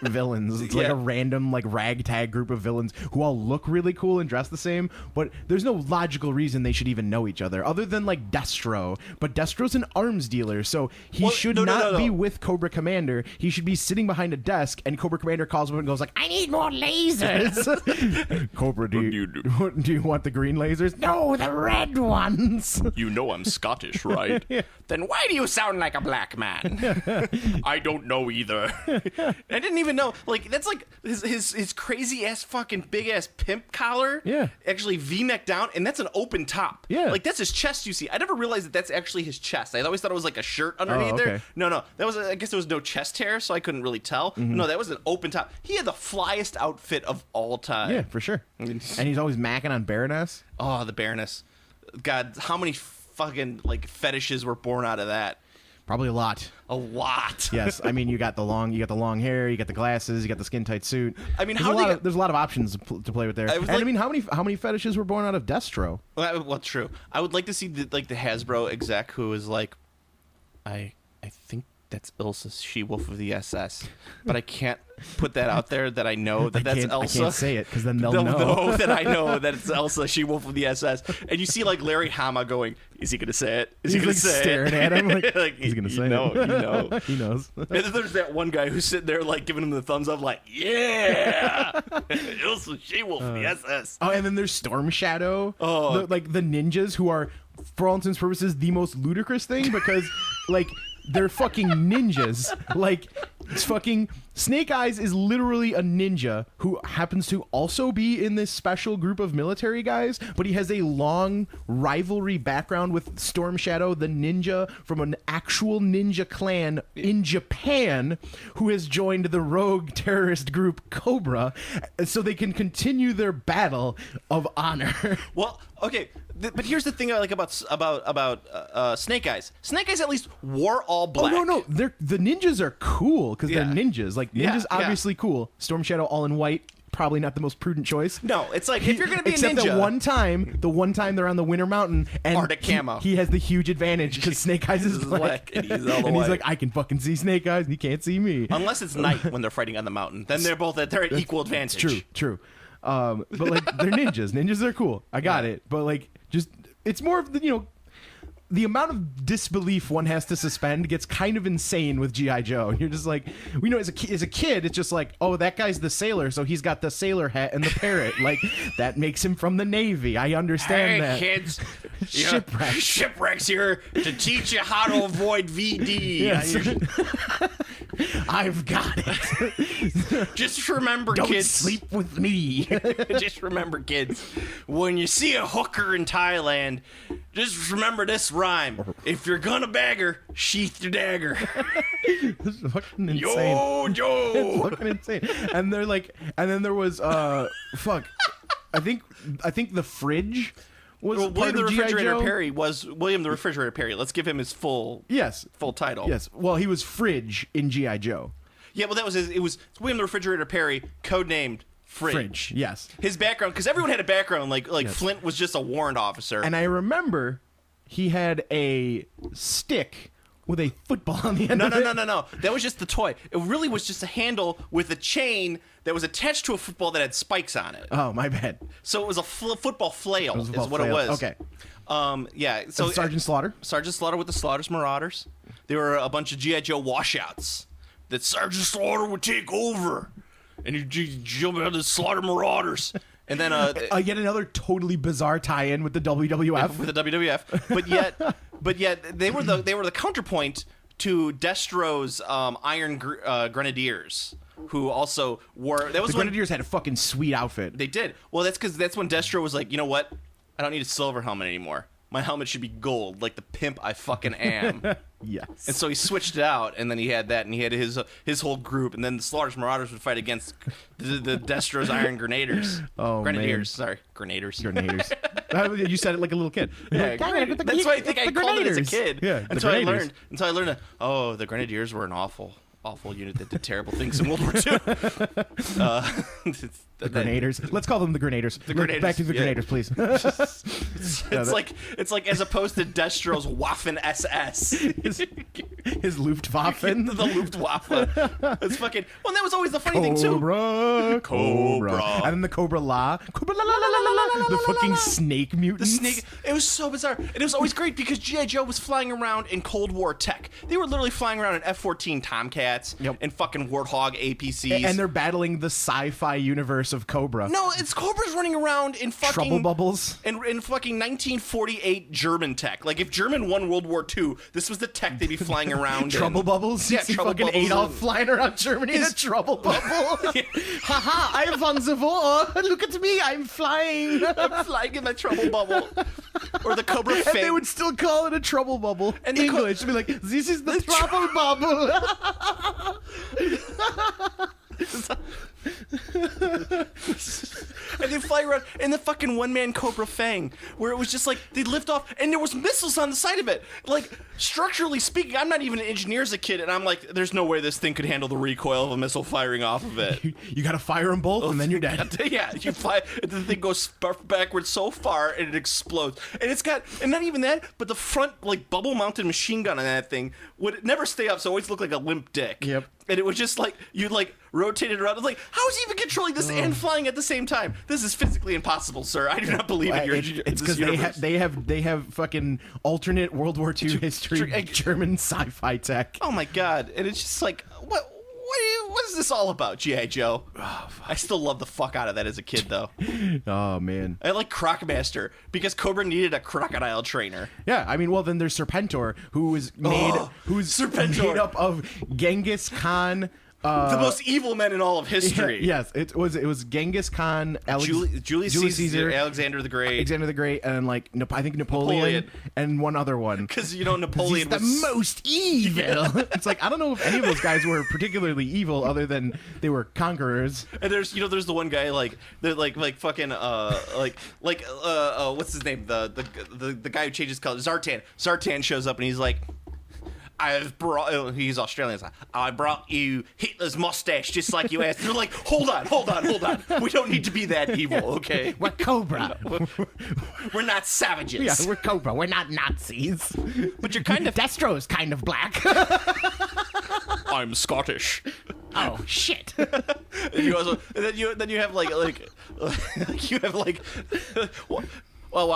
villains. It's like
Yeah.
a random like ragtag group of villains who all look really cool and dress the same, but there's no logical reason they should even know each other other than like Destro. But Destro's an arms dealer, so he
Well,
should
no.
not be with Cobra Commander. He should be sitting behind a desk, and Cobra Commander calls him and goes like, "I need more lasers." Cobra, do you want the green lasers? No, the red ones.
You know I'm Scottish, right? Then why do you sound like a black man? I don't know either. I didn't even know. Like that's like his crazy ass fucking big ass pimp collar.
Yeah.
Actually V-neck down, and that's an open top.
Yeah.
Like that's his chest. You see, I never realized that that's actually his chest. I always thought it was like a shirt underneath
Oh,
there.
okay.
No, that was. I guess there was no chest hair, so I couldn't really tell.
Mm-hmm.
No, that was an open top. He had the flyest outfit of all time.
Yeah, for sure. And he's always macking on Baroness.
Oh, the Baroness. God, how many fucking like fetishes were born out of that?
Probably a lot.
A lot.
Yes, I mean you got the long hair, you got the glasses, you got the skin tight suit.
I mean,
there's
how
a
did
lot
they
of, there's a lot of options to play with there.
I
And
was
I
like-
mean, how many fetishes were born out of Destro?
Well, true. I would like to see the Hasbro exec who is like, I think that's Ilsa She-Wolf of the SS, but I can't put that out there that I know that that's Elsa.
I can't say it because then they'll
They'll
know.
know that I know that it's Elsa She-Wolf of the SS. And you see like Larry Hama going, is he going to say it? Is he
He's
going
like
to say
staring
it?
at him like, he's gonna say
know,
it.
You know.
He knows.
And then there's that one guy who's sitting there like giving him the thumbs up like, yeah, Ilsa She-Wolf of the SS.
Oh, and then there's Storm Shadow.
Oh.
Like the ninjas who are, for all intents and purposes, the most ludicrous thing because, like, they're fucking ninjas. Like, it's fucking Snake Eyes is literally a ninja who happens to also be in this special group of military guys, but he has a long rivalry background with Storm Shadow, the ninja from an actual ninja clan in Japan, who has joined the rogue terrorist group Cobra, so they can continue their battle of honor.
Well, okay, but here's the thing I like about Snake Eyes. Snake Eyes at least wore all black.
Oh no, the ninjas are cool because
Yeah.
they're ninjas. Like
Yeah,
ninjas,
yeah.
obviously cool. Storm Shadow all in white, probably not the most prudent choice.
No, it's like if you're gonna be a
Except
ninja.
the one time they're on the Winter Mountain and
Arctic camo.
he has the huge advantage because Snake Eyes is
Is
black,
black, and he's all the
and he's
way.
like, I can fucking see Snake Eyes, and he can't see me.
Unless it's night when they're fighting on the mountain, then they're at equal advantage.
True. But like they're ninjas. Ninjas are cool. I got
Right.
it. But like, just it's more of the the amount of disbelief one has to suspend gets kind of insane with G.I. Joe. And you're just like, as a kid, it's just like, oh, that guy's the sailor, so he's got the sailor hat and the parrot. Like, that makes him from the Navy. I understand that.
Kids,
Shipwrecks.
Shipwrecks here to teach you how to avoid VD.
Yes. I've got it.
Just remember,
Don't
kids.
sleep with me.
Just remember, kids. When you see a hooker in Thailand, just remember this rhyme. If you're gonna bag her, sheath your dagger.
This is fucking insane.
Yo,
It's
Joe.
fucking insane. And they're like, and then there was fuck. I think the fridge was
Well,
part
William the
of G.I.
Refrigerator
Joe.
Perry was William the Refrigerator Perry. Let's give him his full
Yes.
title.
Yes. Well, he was Fridge in G.I. Joe.
Yeah, well, that was his. It was William the Refrigerator Perry, codenamed Fridge.
Fridge. Yes.
His background, because everyone had a background. Like
Yes.
Flint was just a warrant officer.
And I remember he had a stick with a football on the end
No,
of
no,
it.
no. That was just the toy. It really was just a handle with a chain that was attached to a football that had spikes on it.
Oh, my bad.
So it was a football flail,
was a
is
football
what
flail.
it was.
Okay.
Yeah. So
Sergeant Slaughter.
Sergeant Slaughter with the Slaughter's Marauders. They were a bunch of G.I. Joe washouts that Sergeant Slaughter would take over. And you jump out of the Slaughter Marauders. And then
Yet another totally bizarre tie-in with the WWF.
with the WWF. But yet they were the counterpoint to Destro's Iron Grenadiers, who also wore. That was
The
when
Grenadiers had a fucking sweet outfit.
they did. Well, that's when Destro was like, you know what? I don't need a silver helmet anymore. My helmet should be gold, like the pimp I fucking am.
Yes.
And so he switched it out, and then he had that, and he had his whole group, and then the Slaughter's Marauders would fight against the Destro's Iron Grenadiers.
Oh,
Grenadiers,
man.
sorry, Grenadiers.
Grenadiers. You said it like a little kid.
Yeah, that's why I think I called it as a kid.
Yeah, the
until
Grenadiers.
I learned that, oh, the Grenadiers were an awful unit that did terrible things in World War II.
The Grenadiers. Let's call them the Grenadiers.
Grenadiers,
Back to the
yeah.
Grenadiers, please.
It's like as opposed to Destro's Waffen SS.
His Luftwaffe.
The Luftwaffe. It's fucking. Well, that was always the funny thing too.
Cobra. And then the Cobra La. Cobra La La La La La La. The fucking snake
The
mutants.
snake. It was so bizarre, and it was always great because GI Joe was flying around in Cold War tech. They were literally flying around in F-14 Tomcats
Yep.
and fucking Warthog APCs.
And they're battling the sci-fi universe of Cobra.
no, it's Cobra's running around in fucking
Trouble bubbles.
in fucking 1948 German tech. Like if German won World War II, this was the tech they'd be flying around.
Trouble
in.
bubbles?
Yeah,
You see
trouble
fucking
bubbles.
Adolf flying around Germany in a trouble bubble. Haha, I won the war. Look at me, I'm flying.
I'm flying in my trouble bubble. Or the Cobra
And
Fang.
they would still call it a trouble bubble.
And
In
the
English. They'd be like, this is the trouble bubble.
And they fly around in the fucking one-man Cobra Fang, where it was just like they'd lift off, and there was missiles on the side of it. Like structurally speaking, I'm not even an engineer as a kid, and I'm like, there's no way this thing could handle the recoil of a missile firing off of it.
You gotta fire them both, and then you're dead.
Yeah, you fly, and the thing goes backwards so far, and it explodes. And it's got, and not even that, but the front like bubble-mounted machine gun on that thing would never stay up, so it always looked like a limp dick.
Yep.
And it was just like you'd like rotate it around. It's like, how is he even controlling this and flying at the same time? This is physically impossible, sir. I do not believe in your.
It's because they have fucking alternate World War II history German sci-fi tech.
Oh my god! And it's just like, what is this all about, G.I. Joe? I still love the fuck out of that as a kid, though.
Oh man.
I like Crocmaster because Cobra needed a crocodile trainer.
Yeah, I mean, well then there's Serpentor, who's
Serpentor.
made up of Genghis Khan.
The most evil men in all of history.
Yes, it was Genghis Khan,
Julius Caesar, Alexander the Great.
Alexander the Great, and then like I think Napoleon, and one other one.
Because Napoleon
He's
was
the most evil. It's like I don't know if any of those guys were particularly evil, other than they were conquerors.
And there's the one guy like fucking what's his name, the guy who changes color, Zartan shows up and he's like, he's Australian. I brought you Hitler's mustache just like you asked. And they're like, hold on. We don't need to be that evil, okay?
We're Cobra.
We're not savages.
Yeah, we're Cobra. We're not Nazis.
But you're kind of.
Destro's kind of black.
I'm Scottish.
Oh shit.
And then you have like you have like. Well,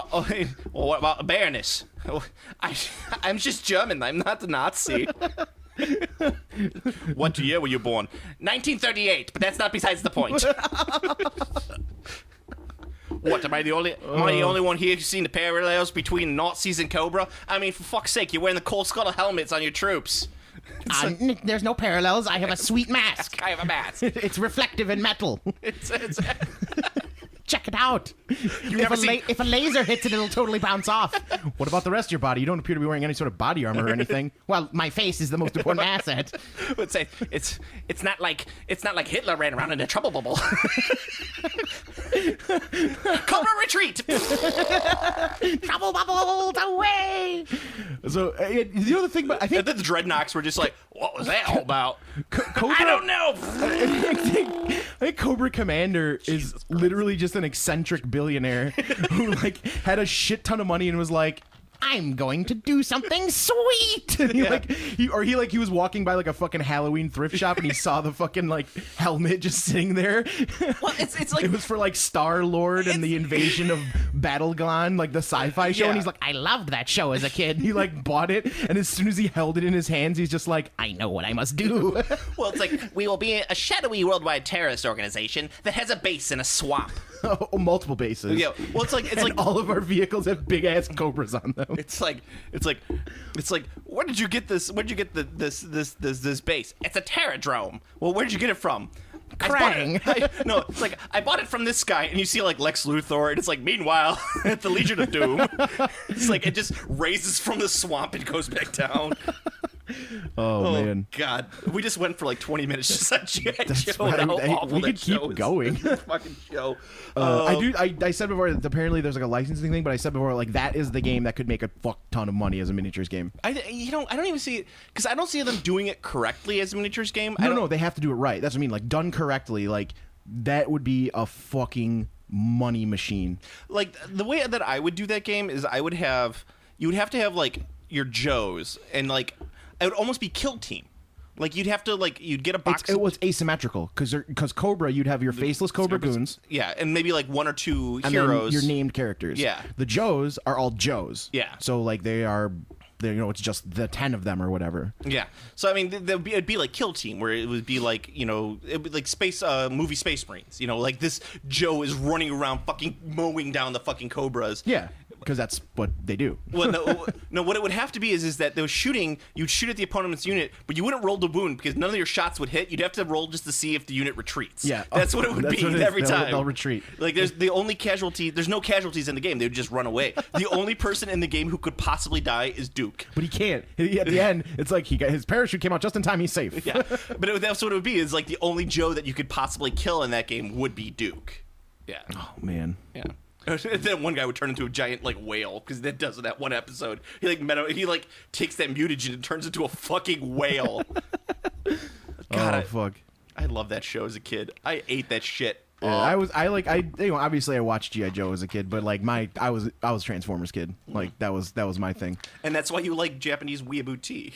what about the Baroness? I'm just German. I'm not the Nazi. What year were you born? 1938, but that's not besides the point. What, am I the only one here who's seen the parallels between Nazis and Cobra? I mean, for fuck's sake, you're wearing the Cold Skull helmets on your troops.
There's no parallels. I have a sweet mask.
I have a mask.
It's reflective in metal.
It's
Check it out.
never seen-
If a laser hits it, it'll totally bounce off. What about the rest of your body? You don't appear to be wearing any sort of body armor or anything. Well, my face is the most important asset.
Let's say it's not like Hitler ran around in a trouble bubble. Cobra retreat.
Trouble bubbles away. So the other thing, but I think
And then the Dreadnoks were just like, what was that all about?
Cobra,
I don't know.
I think Cobra Commander is literally just an eccentric billionaire who like had a shit ton of money and was like, I'm going to do something sweet. And he was walking by like a fucking Halloween thrift shop and he saw the fucking like helmet just sitting there.
Well, it's like
It was for like Star Lord and the invasion of Battlegon, like the sci-fi show.
Yeah.
And he's like, I loved that show as a kid. And he like bought it. And as soon as he held it in his hands, he's just like, I know what I must do.
well, it's like we will be a shadowy worldwide terrorist organization that has a base in a swamp.
Multiple bases.
Yeah. Well, it's like
And all of our vehicles have big ass cobras on them.
It's like where did you get this? Where did you get this base? It's a Terradrome. Well, where did you get it from?
Krang.
No, it's like I bought it from this guy, and you see like Lex Luthor, and it's like meanwhile at the Legion of Doom, it's like it just raises from the swamp and goes back down.
Oh, man.
God, we just went for like 20 minutes just on G.I. Joe.
fine.
and how
Hey,
awful
we
that
could keep
show is.
going.
This fucking show.
I said before that apparently there's like a licensing thing, but I said before like that is the game that could make a fuck ton of money as a miniatures game.
I don't even see it because I don't see them doing it correctly as a miniatures game.
No, they have to do it right. That's what I mean. Like done correctly, like that would be a fucking money machine.
Like the way that I would do that game is you would have to have like your Joes and like it would almost be kill team. Like you'd have to like you'd get a box.
It was asymmetrical because Cobra, you'd have your faceless Cobra goons.
Yeah, and maybe like one or two
And
heroes.
then your named characters.
Yeah.
The Joes are all Joes.
Yeah.
So like they're it's just the 10 of them or whatever.
Yeah. So I mean, it'd be like Kill Team, where it would be like it'd be like space movie Space Marines. Like this Joe is running around fucking mowing down the fucking Cobras.
Yeah. Because that's what they do.
Well, no. What it would have to be is that those shooting, you'd shoot at the opponent's unit, but you wouldn't roll the wound because none of your shots would hit. You'd have to roll just to see if the unit retreats.
Yeah,
that's what it would
that's
be
what it is.
every
They'll-
time.
they'll retreat.
Like there's the only casualty. There's no casualties in the game. They would just run away. The only person in the game who could possibly die is Duke.
But he can't. At the end, it's like his parachute came out just in time. He's safe.
Yeah, but that's what it would be. Is like the only Joe that you could possibly kill in that game would be Duke. Yeah.
Oh man.
Yeah. And then one guy would turn into a giant like whale because that does in that one episode. He takes that mutagen and turns into a fucking whale. God,
Fuck.
I love that show as a kid. I ate that shit.
Yeah, obviously I watched G.I. Joe as a kid, but like I was Transformers kid. Like that was my thing.
And that's why you like Japanese weeaboo tea.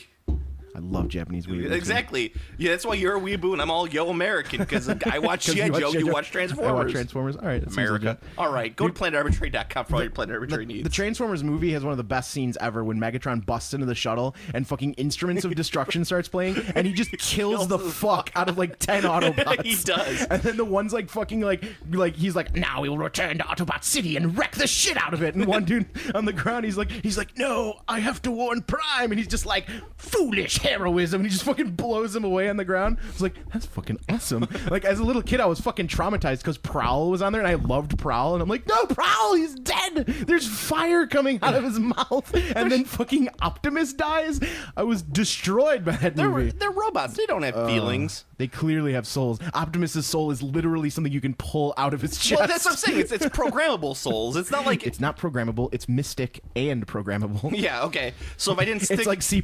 I love Japanese weird.
Exactly. Yeah, that's why you're a weeaboo and I'm all yo American because I watch G.I. Joe, you watch Transformers.
I watch Transformers. All right, that seems
America.
legit.
All right, go to planetarbitrary.com for all your Planet Arbitrary needs.
The Transformers movie has one of the best scenes ever when Megatron busts into the shuttle and fucking Instruments of Destruction starts playing and he just kills the fuck out of like 10 Autobots.
He does.
And then the one's like fucking like he's like, now we will return to Autobot City and wreck the shit out of it. And one dude on the ground, he's like, no, I have to warn Prime. And he's just like, foolish heroism. And he just fucking blows him away on the ground. I was like, that's fucking awesome. Like as a little kid, I was fucking traumatized because Prowl was on there and I loved Prowl. And I'm like, no, Prowl, he's dead. There's fire coming out of his mouth. And then fucking Optimus dies. I was destroyed by that movie.
They're robots. They don't have feelings.
They clearly have souls. Optimus's soul is literally something you can pull out of his chest.
Well, that's what I'm saying. It's programmable souls. It's not like
It's not programmable. It's mystic and programmable.
Yeah, okay. So if I didn't stick
It's like C++.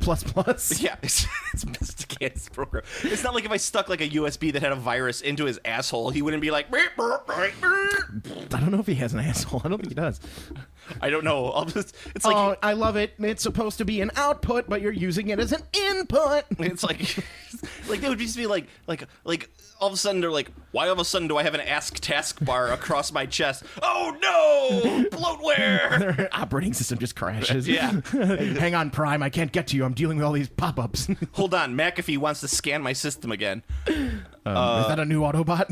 yeah, it's mystic as program. It's not like if I stuck like a USB that had a virus into his asshole, he wouldn't be like
I don't know if he has an asshole. I don't think he does.
I don't know. It's like
Oh, I love it. It's supposed to be an output, but you're using it as an input.
it's like they would just be like all of a sudden they're like, why all of a sudden do I have an ask taskbar across my chest? Oh no, bloatware.
Their operating system just crashes.
Yeah.
Hang on, Prime. I can't get to you. I'm dealing with all these pop-ups.
Hold on, McAfee wants to scan my system again.
Is that a new Autobot?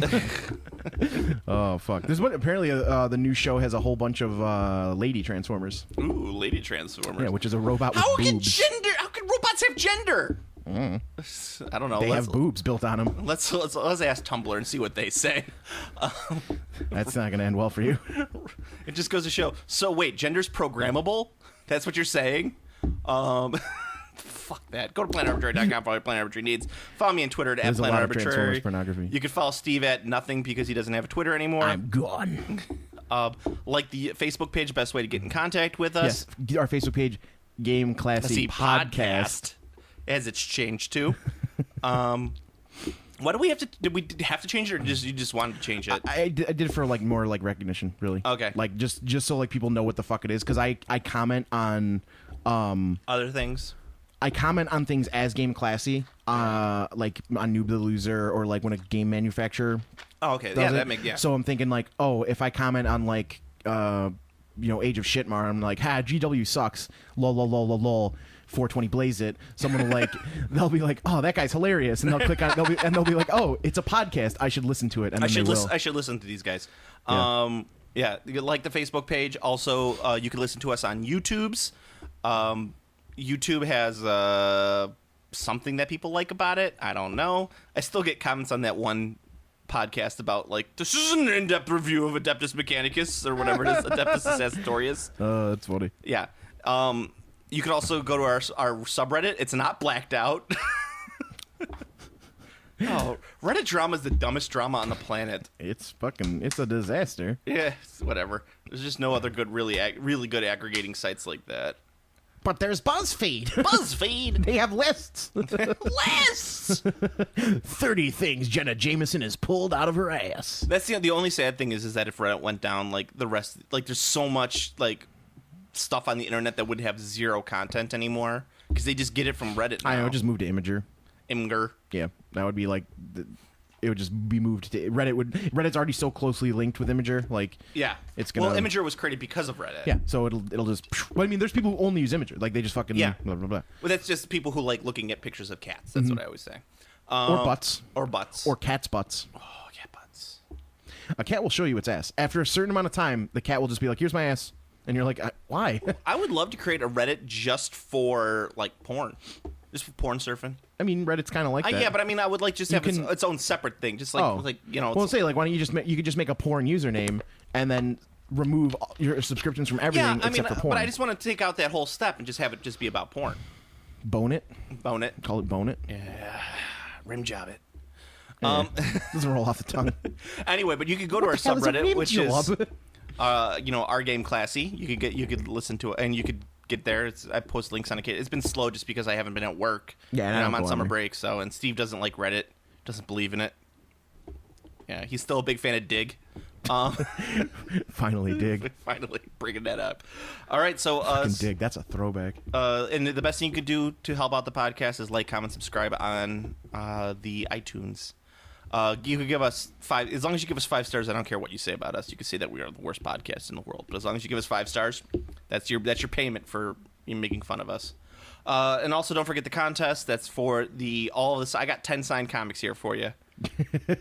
Oh, fuck. There's one. Apparently, the new show has a whole bunch of lady Transformers.
Ooh, lady Transformers.
Yeah, which is a robot with
How can
boobs.
gender? How can robots have gender? I don't know.
They have boobs built on them.
Let's ask Tumblr and see what they say.
That's not going to end well for you.
It just goes to show. So wait, gender's programmable? That's what you're saying? Fuck that. Go to planetarbitrary.com for all your Planet Arbitrary needs. Follow me on Twitter at
There's a lot of Transformers
planetarbitrary.
pornography.
You can follow Steve at nothing because he doesn't have a Twitter anymore.
I'm gone.
Like the Facebook page, best way to get in contact with us.
Yes, our Facebook page, Game Classy
See,
Podcast.
as it's changed to. What do we have to? Did we have to change it, or you just wanted to change it?
I did it for like more like recognition, really.
Okay.
Like just so like people know what the fuck it is, because I comment on
Other things.
I comment on things as Game Classy, like on Noob the Loser, or like when a game manufacturer.
Oh, okay.
does
Yeah,
it.
that makes
So I'm thinking like, oh, if I comment on like Age of Shitmar, I'm like, ha, GW sucks. Lol lol lol lol lol. 420 blaze it. Someone will like, they'll be like, oh, that guy's hilarious, and they'll click on, they'll be like, oh, it's a podcast, I should listen to it, and then they will.
I should listen to these guys.
Yeah.
Yeah, you like the Facebook page. Also, you can listen to us on YouTube's. YouTube has something that people like about it. I don't know. I still get comments on that one podcast about like, this is an in-depth review of Adeptus Mechanicus or whatever it is, Adeptus Assassinatorius.
That's funny.
Yeah. You can also go to our subreddit. It's not blacked out. Oh, Reddit drama is the dumbest drama on the planet.
It's a disaster.
Yeah, whatever. There's just no other good, really good aggregating sites like that.
But there's BuzzFeed.
BuzzFeed!
They have lists.
Lists!
30 things Jenna Jameson has pulled out of her ass.
That's the only sad thing is that if Reddit went down, like the rest, like there's so much like stuff on the internet that would have zero content anymore because they just get it from Reddit now.
I know, just move to Imgur.
Imgur.
Yeah, that would be like, it would just be moved to Reddit. Reddit's already so closely linked with Imgur, like
Yeah.
it's gonna.
Well, Imgur was created because of Reddit.
Yeah, so it'll just. Well, I mean, there's people who only use Imgur, like they just fucking
Yeah.
blah blah blah.
Well, that's just people who like looking at pictures of cats. That's what I always say.
Or butts,
Or butts.
or cats' butts.
oh, cat butts.
A cat will show you its ass. After a certain amount of time, the cat will just be like, "Here's my ass," and you're like, "Why?"
I would love to create a Reddit just for like porn, just for porn surfing.
I mean, Reddit's kind of like that.
Yeah, but I mean, I would like just have
can-
its own separate thing, just like
well, say like, why don't you just you could just make a porn username and then remove all your subscriptions from everything
yeah, I mean,
except for porn.
but I just want to take out that whole step and just have it just be about porn.
Bone it,
Bone it,
call it bone it.
rim job it.
Doesn't roll off the tongue.
Anyway, but you could go to our
What the hell is a
subreddit,
rim
which
job?
is Our Game Classy. You could listen to it, and you could get there. I post links on it. It's been slow just because I haven't been at work.
Yeah,
and
I
I'm
don't
on
go
summer
on there.
break. So, and Steve doesn't like Reddit, doesn't believe in it. Yeah, he's still a big fan of Dig.
Finally, dig.
Finally bringing that up. All right, so
Fucking dig. That's a throwback.
and the best thing you could do to help out the podcast is like, comment, subscribe on the iTunes. You could give us 5, as long as you give us 5 stars. I don't care what you say about us. You can say that we are the worst podcast in the world, but as long as you give us 5 stars, that's your payment for you making fun of us. And also, don't forget the contest. That's for all of this. I got 10 signed comics here for you.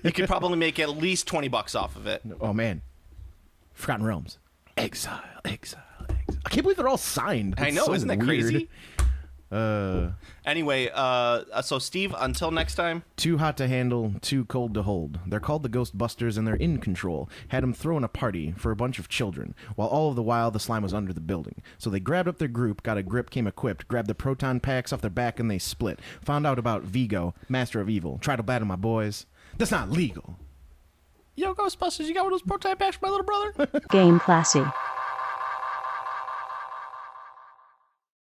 You could probably make at least $20 off of it.
Oh man, Forgotten Realms, Exile. I can't believe they're all signed.
I
It's
know,
so
isn't that
weird.
crazy? Anyway, so Steve, until next time.
Too hot to handle, too cold to hold. They're called the Ghostbusters and they're in control. Had them throwing a party for a bunch of children, while all of the while the slime was under the building. So they grabbed up their group, got a grip, came equipped, grabbed the proton packs off their back and they split. Found out about Vigo, Master of Evil. Tried to battle my boys. That's not legal.
Yo, Ghostbusters, you got one of those prototype packs for my little brother?
Game Classy.